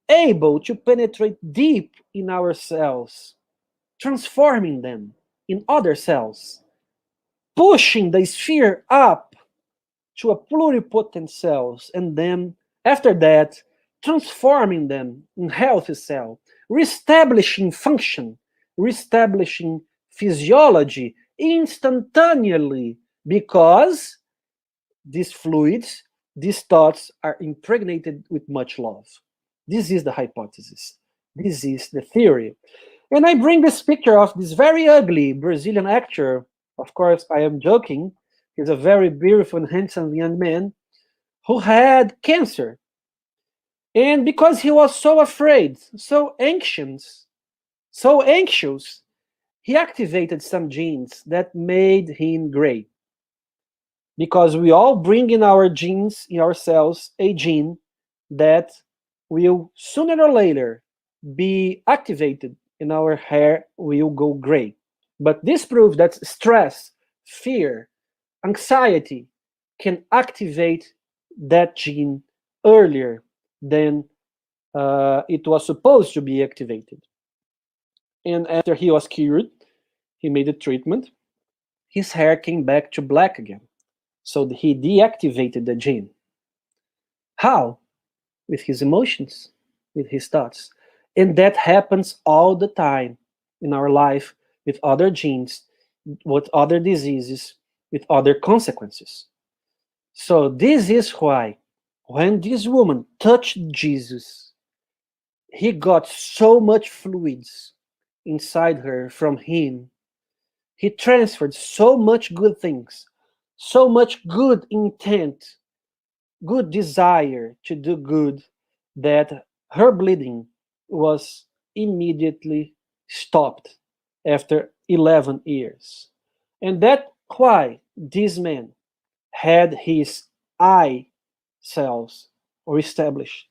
able to penetrate deep in our cells, transforming them in other cells, pushing the sphere up to a pluripotent cells, and then, after that, transforming them in healthy cell, reestablishing function, reestablishing physiology instantaneously, because these fluids, these thoughts are impregnated with much love. This is the hypothesis. This is the theory. And I bring this picture of this very ugly Brazilian actor. Of course, I am joking. He's a very beautiful and handsome young man who had cancer. And because he was so afraid, so anxious, he activated some genes that made him great. Because we all bring in our genes, in our cells, a gene that will sooner or later be activated and our hair will go gray. But this proves that stress, fear, anxiety can activate that gene earlier than it was supposed to be activated. And after he was cured, he made a treatment, his hair came back to black again. So he deactivated the gene. How? With his emotions, with his thoughts. And that happens all the time in our life with other genes, with other diseases, with other consequences. So this is why when this woman touched Jesus, he got so much fluids inside her from him. He transferred so much good things, so much good intent, good desire to do good, that her bleeding was immediately stopped after 11 years. And that's why this man had his eye cells reestablished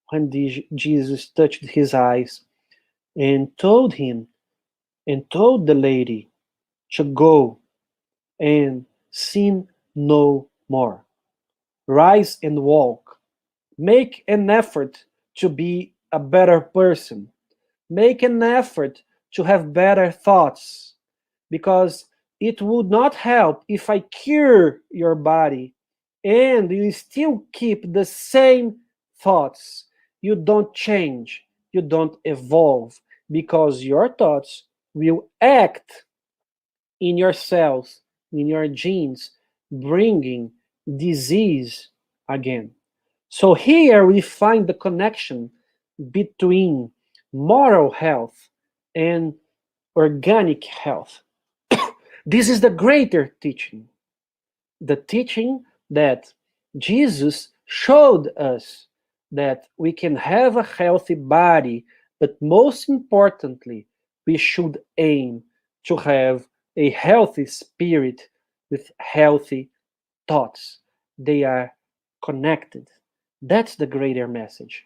when Jesus touched his eyes and told him and told the lady to go and sin no more. Rise and walk. Make an effort to be a better person. Make an effort to have better thoughts, because it would not help if I cure your body and you still keep the same thoughts. You don't change, you don't evolve, because your thoughts will act in your cells, in your genes, bringing disease again. So here we find the connection between moral health and organic health. This is the greater teaching. The teaching that Jesus showed us that we can have a healthy body, but most importantly, we should aim to have a healthy spirit with healthy thoughts. They are connected. That's the greater message.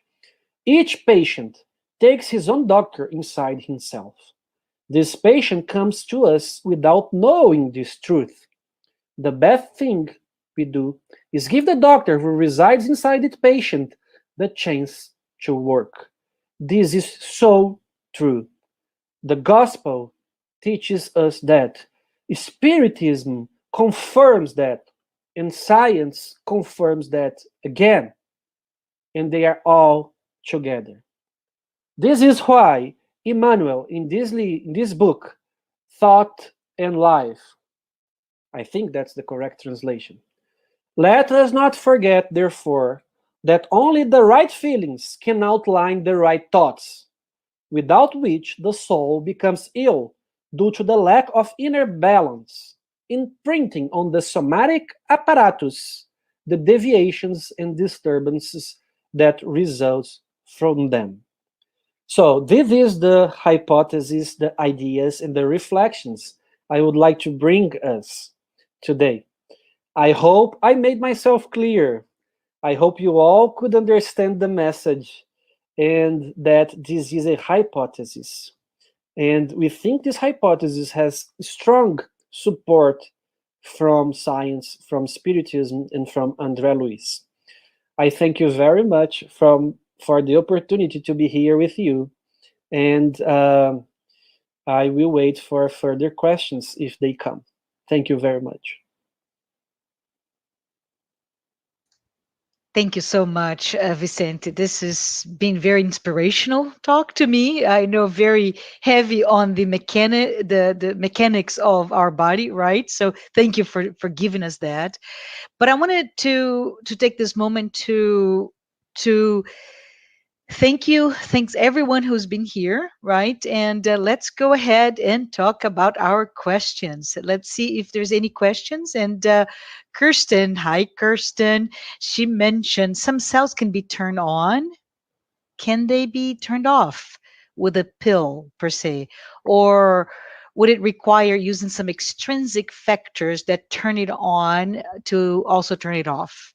Each patient takes his own doctor inside himself. This patient comes to us without knowing this truth. The best thing we do is give the doctor who resides inside the patient the chance to work. This is so true. The gospel teaches us that. Spiritism confirms that, and science confirms that again. And they are all together. This is why Emmanuel, in this book, Thought and Life, I think that's the correct translation. Let us not forget, therefore, that only the right feelings can outline the right thoughts, without which the soul becomes ill due to the lack of inner balance, imprinting on the somatic apparatus the deviations and disturbances that result from them. So this is the hypothesis, the ideas, and the reflections I would like to bring us today. I hope I made myself clear. I hope you all could understand the message and that this is a hypothesis. And we think this hypothesis has strong support from science, from Spiritism, and from André Luiz. I thank you very much for the opportunity to be here with you. And I will wait for further questions if they come. Thank you very much. Thank you so much, Vicente. This has been very inspirational talk to me. I know very heavy on the mechanics of our body, right? So thank you for giving us that. But I wanted to take this moment to thanks everyone who's been here, right? And let's go ahead and talk about our questions. Let's see if there's any questions. And Kirsten, hi Kirsten, she mentioned some cells can be turned on. Can they be turned off with a pill per se? Or would it require using some extrinsic factors that turn it on to also turn it off?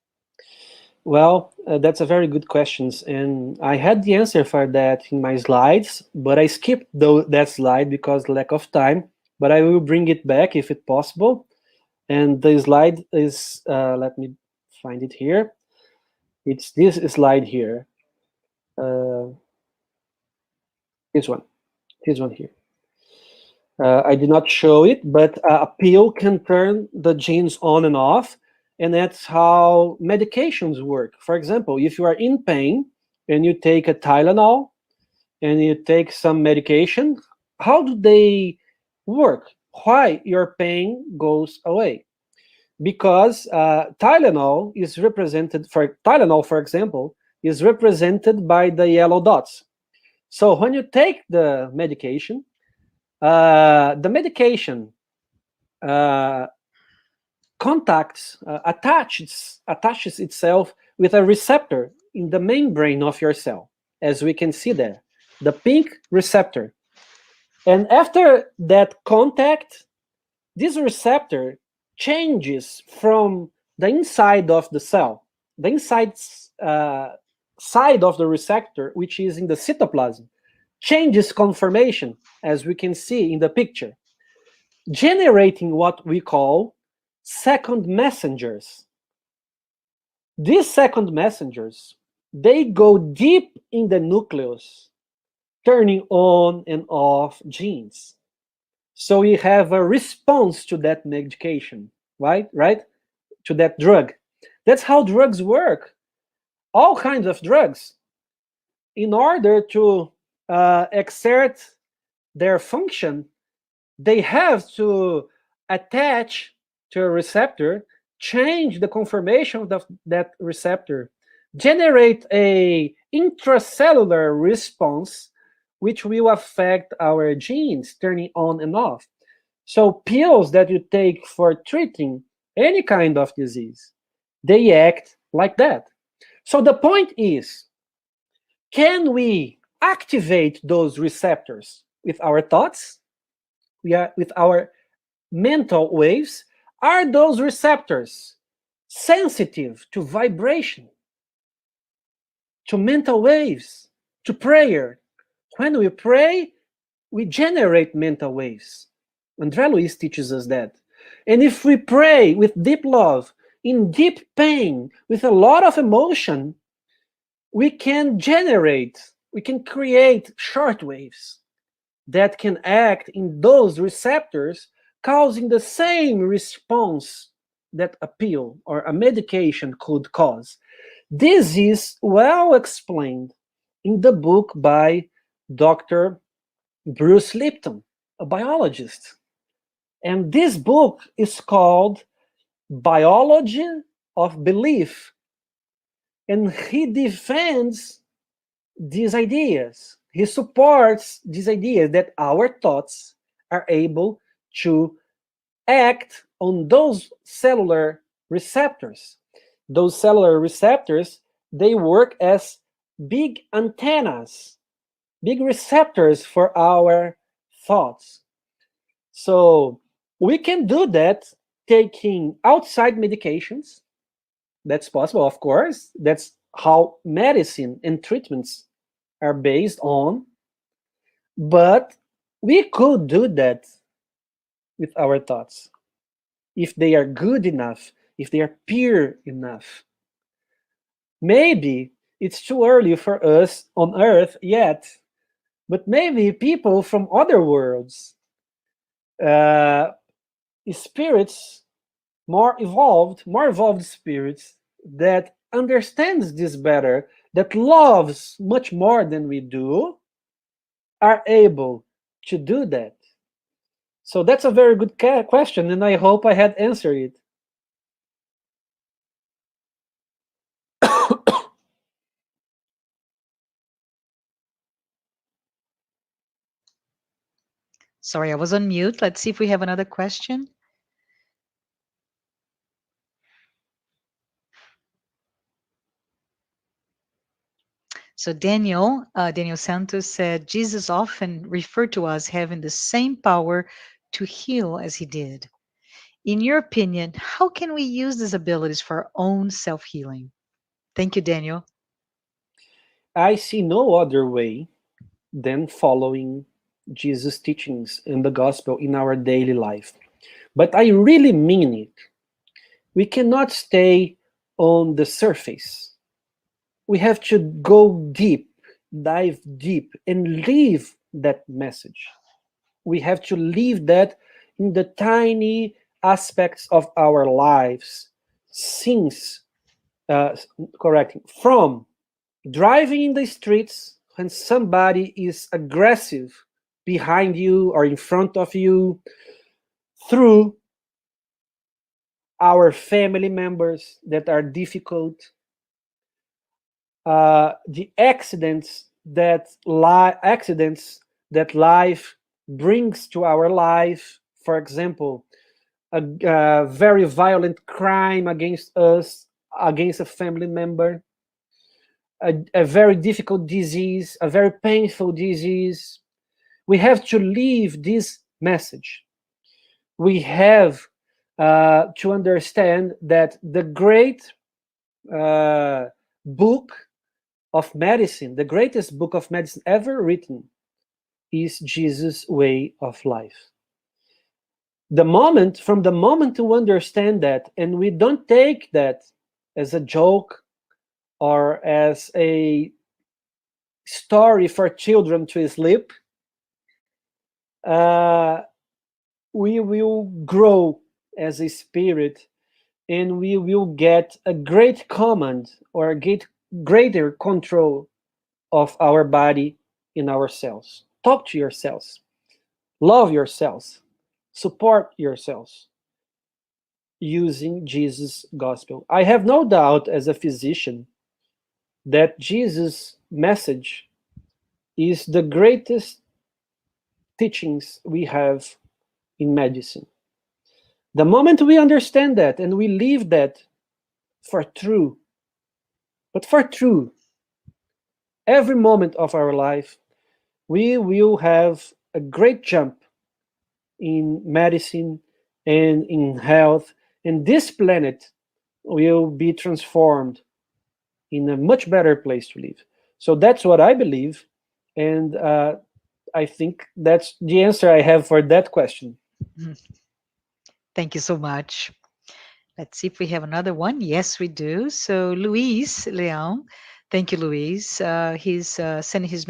Well, that's a very good question, and I had the answer for that in my slides, but I skipped that slide because lack of time, but I will bring it back if it's possible. And the slide is, let me find it here. It's this slide here. This one here. I did not show it, but a pill can turn the genes on and off. And that's how medications work. For example, if you are in pain and you take a Tylenol and you take some medication, how do they work? Why your pain goes away? Because Tylenol, for example, is represented by the yellow dots. So when you take the medication attaches itself with a receptor in the membrane of your cell, as we can see there, the pink receptor. And after that contact, this receptor changes from the inside of the cell, the inside side of the receptor, which is in the cytoplasm, changes conformation, as we can see in the picture, generating what we call second messengers. These second messengers, they go deep in the nucleus, turning on and off genes. So we have a response to that medication, right? To that drug. That's how drugs work. All kinds of drugs. In order to exert their function, they have to attach to a receptor, change the conformation of that receptor, generate a intracellular response, which will affect our genes turning on and off. So pills that you take for treating any kind of disease, they act like that. So the point is, can we activate those receptors? with our thoughts, with our mental waves. Are those receptors sensitive to vibration, to mental waves, to prayer? When we pray, we generate mental waves. André Luiz teaches us that. And if we pray with deep love, in deep pain, with a lot of emotion, we can create short waves that can act in those receptors, causing the same response that a pill or a medication could cause. This is well explained in the book by Dr. Bruce Lipton, a biologist. And this book is called Biology of Belief. And he defends these ideas. He supports these ideas that our thoughts are able to act on those cellular receptors. Those cellular receptors, they work as big antennas, big receptors for our thoughts. So we can do that taking outside medications. That's possible, of course. That's how medicine and treatments are based on. But we could do that with our thoughts if they are good enough, if they are pure enough. Maybe it's too early for us on Earth yet, but maybe people from other worlds, spirits, more evolved spirits that understands this better, that loves much more than we do, are able to do that. So that's a very good question, and I hope I had answered it. Sorry, I was on mute. Let's see if we have another question. So Daniel Santos said, Jesus often referred to us having the same power to heal as he did. In your opinion, how can we use these abilities for our own self-healing? Thank you, Daniel. I see no other way than following Jesus' teachings in the gospel in our daily life. But I really mean it. We cannot stay on the surface. We have to go deep, dive deep, and live that message. We have to live that in the tiny aspects of our lives, from driving in the streets when somebody is aggressive behind you or in front of you, through our family members that are difficult, the accidents that life brings to our life. For example, a very violent crime against us, against a family member, a very difficult disease, a very painful disease. We have to leave this message. We have to understand that the great book of medicine, the greatest book of medicine ever written, is Jesus' way of life. From the moment to understand that, and we don't take that as a joke or as a story for children to sleep, we will grow as a spirit, and we will get a great command or a greater control of our body and ourselves. Talk to yourselves. Love yourselves. Support yourselves using Jesus' gospel. I have no doubt as a physician that Jesus' message is the greatest teachings we have in medicine. The moment we understand that and we live that for true, every moment of our life, we will have a great jump in medicine and in health, and this planet will be transformed in a much better place to live. So that's what I believe, and I think that's the answer I have for that question. Thank you so much. Let's see if we have another one. Yes, we do. So Luis Leão, thank you, Luis. He's sending his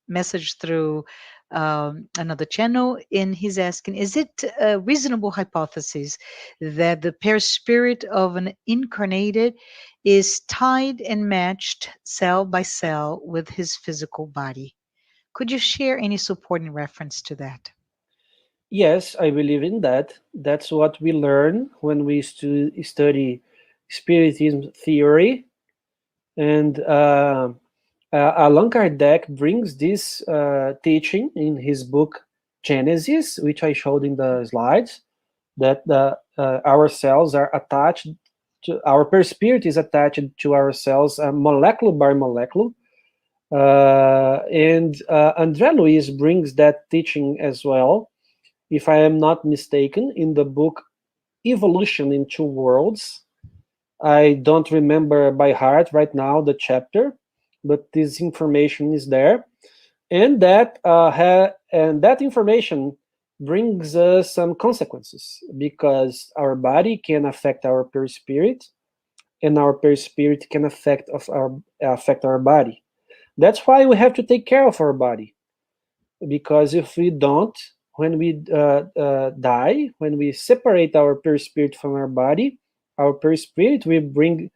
message through another channel, and he's asking, is it a reasonable hypothesis that the perispirit of an incarnated is tied and matched cell by cell with his physical body? Could you share any supporting reference to that? Yes, I believe in that. That's what we learn when we study Spiritism theory. And Allan Kardec brings this teaching in his book Genesis, which I showed in the slides, that our cells are attached to, our perispirit is attached to our cells molecule by molecule. And André Luiz brings that teaching as well, if I am not mistaken, in the book Evolution in Two Worlds. I don't remember by heart right now the chapter, but this information is there, and that information brings us some consequences, because our body can affect our perispirit, and our perispirit can affect our body. That's why we have to take care of our body, because if we don't, when we die, when we separate our perispirit from our body, our perispirit will bring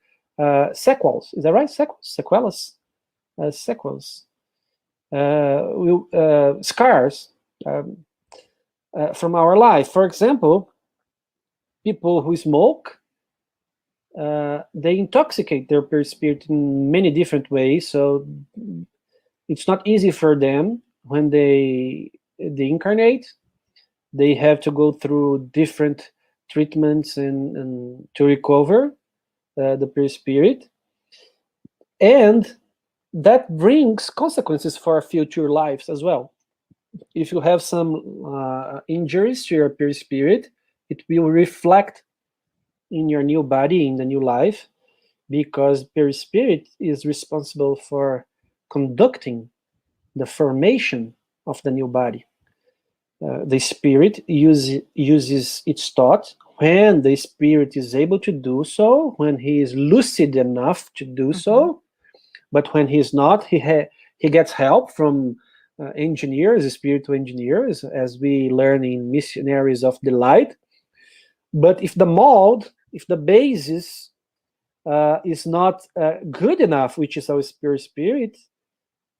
sequels. Is that right? Sequels. Scars from our life. For example, people who smoke, they intoxicate their perispirit in many different ways. So it's not easy for them when they incarnate. They have to go through different treatments and to recover the perispirit, and that brings consequences for our future lives as well. If you have some injuries to your perispirit, it will reflect in your new body, in the new life, because perispirit is responsible for conducting the formation of the new body. The spirit uses its thought when the spirit is able to do so, when he is lucid enough to do so. But when he's not, he gets help from engineers, spiritual engineers, as we learn in Missionaries of the Light. But if the mold, if the basis is not good enough, which is our spirit,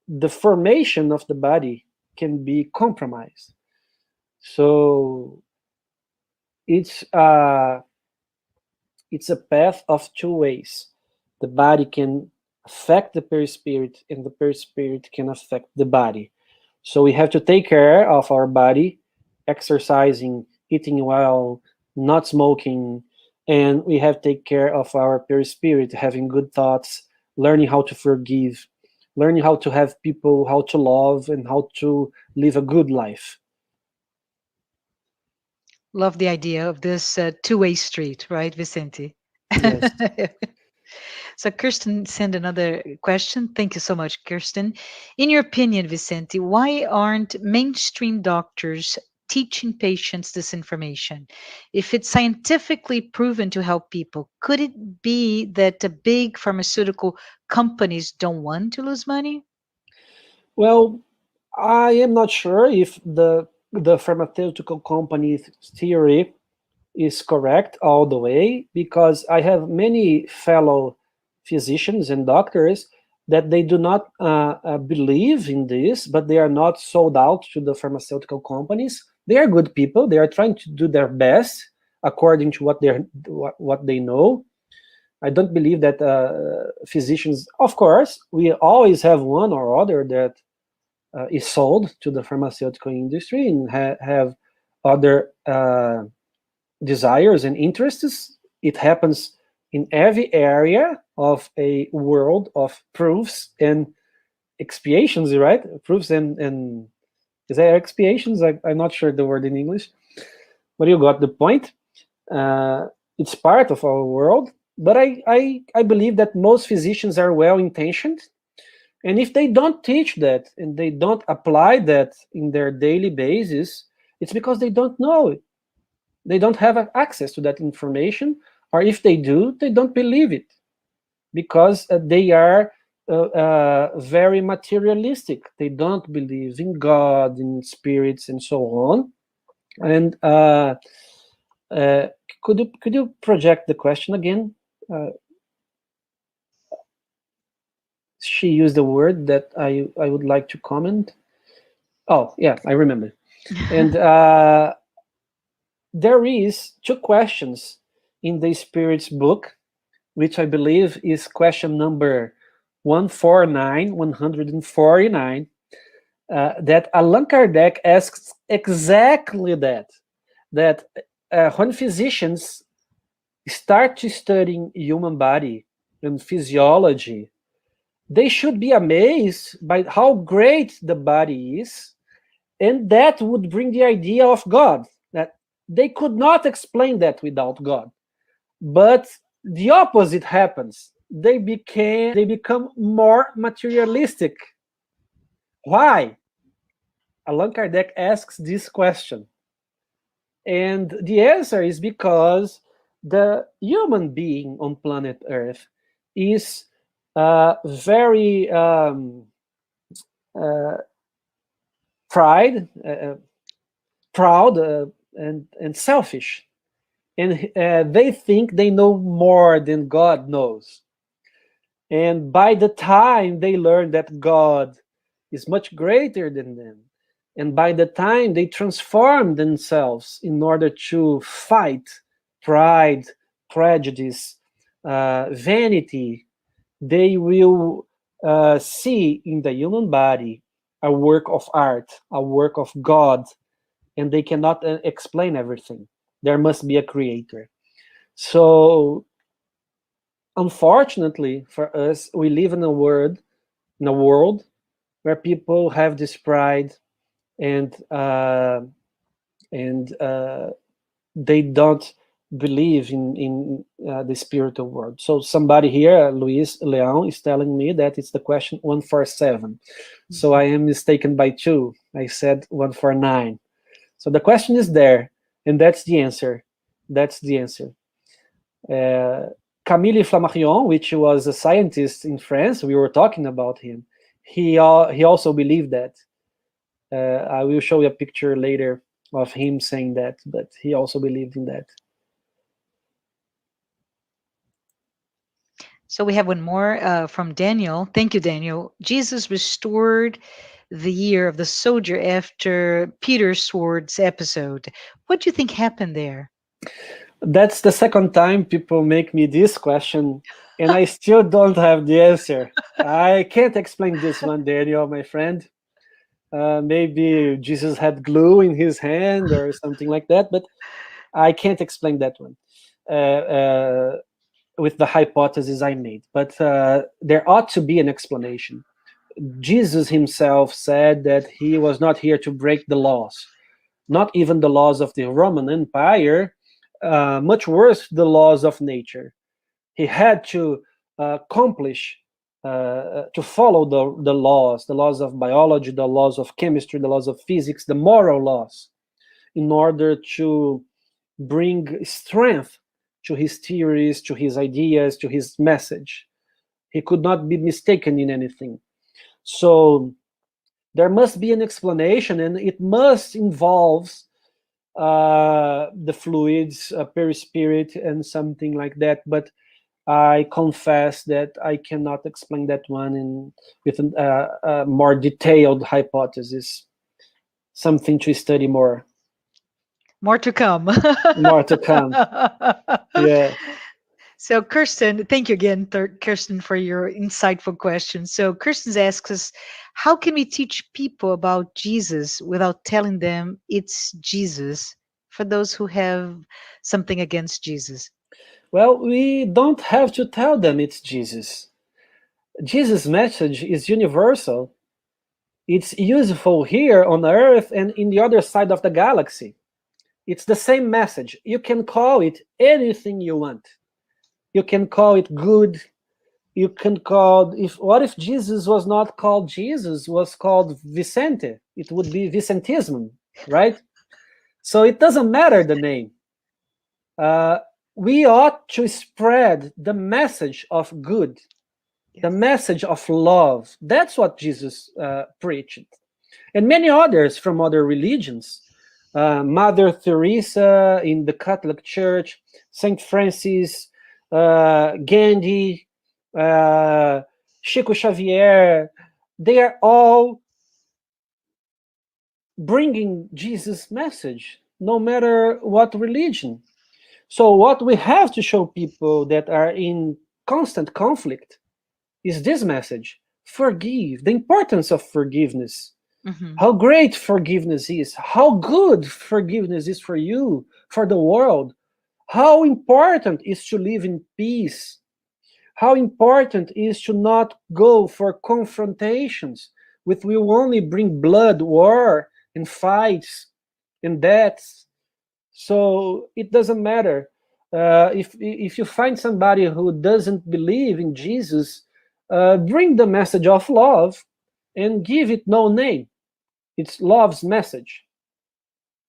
the formation of the body can be compromised. So it's a path of two ways. The body can affect the perispirit, and the perispirit can affect the body. So we have to take care of our body, exercising, eating well, not smoking, and we have to take care of our perispirit, having good thoughts, learning how to forgive, learning how to have people, how to love, and how to live a good life. Love the idea of this two-way street, right, Vicente? Yes. So Kirsten sent another question. Thank you so much, Kirsten. In your opinion, Vicente, why aren't mainstream doctors teaching patients this information? If it's scientifically proven to help people, could it be that the big pharmaceutical companies don't want to lose money? Well, I am not sure if the pharmaceutical company theory is correct all the way, because I have many fellow physicians and doctors that they do not believe in this, but they are not sold out to the pharmaceutical companies. They are good people. They are trying to do their best according to what they know. I don't believe that physicians, of course, we always have one or other that is sold to the pharmaceutical industry and have other desires and interests. It happens in every area of a world of proofs and expiations, right? Proofs and Is there expiations? I'm not sure the word in English, but you got the point. It's part of our world, but I believe that most physicians are well-intentioned, and if they don't teach that and they don't apply that in their daily basis, it's because they don't know it. They don't have access to that information, or if they do, they don't believe it, because they are very materialistic. They don't believe in God, in spirits, and so on. And could you project the question again? She used a word that I would like to comment. Oh, yeah, I remember. And there is 2 questions in the Spirit's book, which I believe is question number 149, that Allan Kardec asks exactly that when physicians start to studying human body and physiology, they should be amazed by how great the body is, and that would bring the idea of God, that they could not explain that without God. But the opposite happens. They become more materialistic. Why? Allan Kardec asks this question. And the answer is because the human being on planet Earth is very proud and selfish. And they think they know more than God knows. And by the time they learn that God is much greater than them, and by the time they transform themselves in order to fight pride, prejudice, vanity, they will see in the human body a work of art, a work of God, and they cannot explain everything. There must be a creator. So, unfortunately for us, we live in a world where people have this pride, and they don't believe in the spiritual world. So somebody here, Luis Leon, is telling me that it's the question 147. So I am mistaken by 2. I said 149. So the question is there, and that's the answer. That's the answer. Camille Flammarion, which was a scientist in France, we were talking about him. He also believed that. I will show you a picture later of him saying that, but he also believed in that. So we have one more from Daniel. Thank you, Daniel. Jesus restored the year of the soldier after Peter's swords episode. What do you think happened there? That's the second time people make me this question, and I still don't have the answer. I can't explain this one, Daniel, my friend. Maybe Jesus had glue in his hand or something like that, but I can't explain that one with the hypothesis I made. But there ought to be an explanation. Jesus himself said that he was not here to break the laws, not even the laws of the Roman Empire, much worse the laws of nature. He had to accomplish, to follow the laws of biology, the laws of chemistry, the laws of physics, the moral laws, in order to bring strength to his theories, to his ideas, to his message. He could not be mistaken in anything. So there must be an explanation, and it must involve the fluids, perispirit, and something like that. But I confess that I cannot explain that one with a more detailed hypothesis. Something to study more. More to come. More to come. Yeah. So Kirsten, thank you again, Kirsten, for your insightful question. So Kirsten asks us, how can we teach people about Jesus without telling them it's Jesus, for those who have something against Jesus? Well, we don't have to tell them it's Jesus. Jesus' message is universal. It's useful here on Earth and in the other side of the galaxy. It's the same message. You can call it anything you want. You can call it good. You can call what if Jesus was not called Jesus, was called Vicente? It would be Vicentism, right? So it doesn't matter the name. We ought to spread the message of good, the message of love. That's what Jesus preached. And many others from other religions. Mother Teresa in the Catholic Church, Saint Francis, Gandhi, Chico Xavier, they are all bringing Jesus' message, no matter what religion. So what we have to show people that are in constant conflict is this message: forgive, the importance of forgiveness. How great forgiveness is, how good forgiveness is for you, for the world, how important is to live in peace, how important is to not go for confrontations which will only bring blood, war, and fights, and deaths. So it doesn't matter. If you find somebody who doesn't believe in Jesus, bring the message of love and give it no name. It's love's message.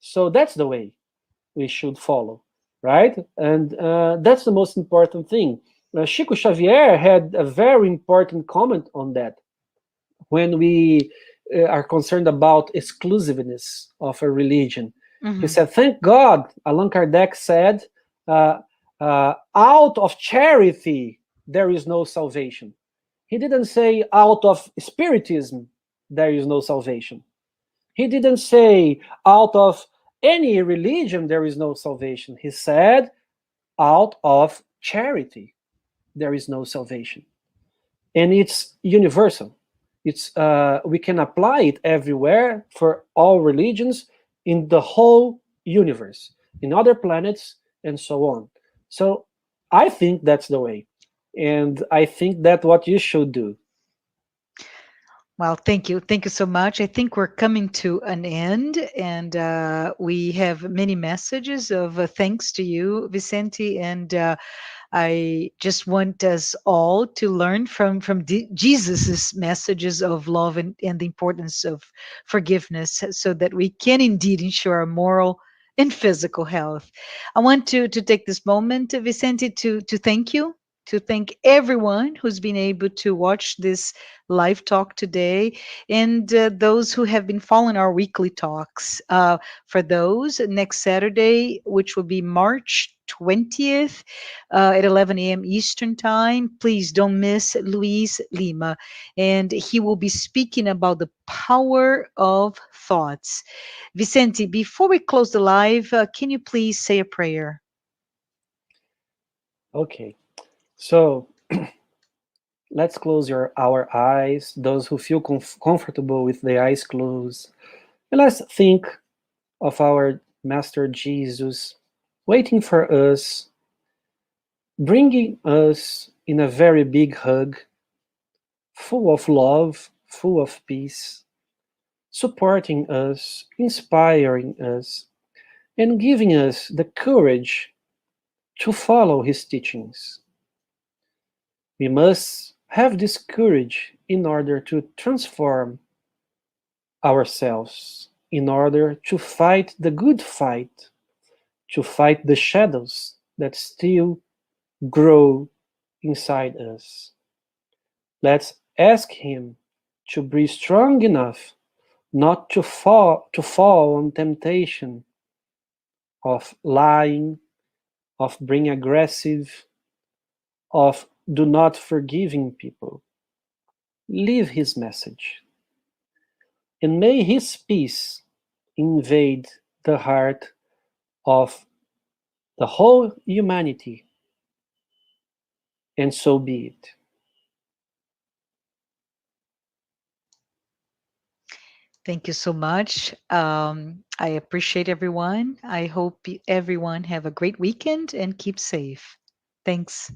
So that's the way we should follow, right? And that's the most important thing. Chico Xavier had a very important comment on that when we are concerned about exclusiveness of a religion. He said, thank God, Allan Kardec said, out of charity, there is no salvation. He didn't say out of Spiritism, there is no salvation. He didn't say out of any religion there is no salvation. He said out of charity there is no salvation. And it's universal. It's we can apply it everywhere for all religions in the whole universe, in other planets, and so on. So I think that's the way. And I think that's what you should do. Well, thank you. Thank you so much. I think we're coming to an end, and we have many messages of thanks to you, Vicente. And I just want us all to learn from Jesus's messages of love and the importance of forgiveness, so that we can indeed ensure our moral and physical health. I want to take this moment, Vicente, to thank you, to thank everyone who's been able to watch this live talk today, and those who have been following our weekly talks. For those, next Saturday, which will be March 20th at 11 a.m. Eastern Time, please don't miss Luis Lima. And he will be speaking about the power of thoughts. Vicente, before we close the live, can you please say a prayer? Okay. So let's close our eyes, those who feel comfortable with the eyes closed. And let's think of our Master Jesus waiting for us, bringing us in a very big hug, full of love, full of peace, supporting us, inspiring us, and giving us the courage to follow his teachings. We must have this courage in order to transform ourselves, in order to fight the good fight, to fight the shadows that still grow inside us. Let's ask him to be strong enough not to fall on temptation of lying, of being aggressive, of do not forgiving people. Leave his message. And may his peace invade the heart of the whole humanity. And so be it. Thank you so much. I appreciate everyone. I hope everyone have a great weekend and keep safe. Thanks.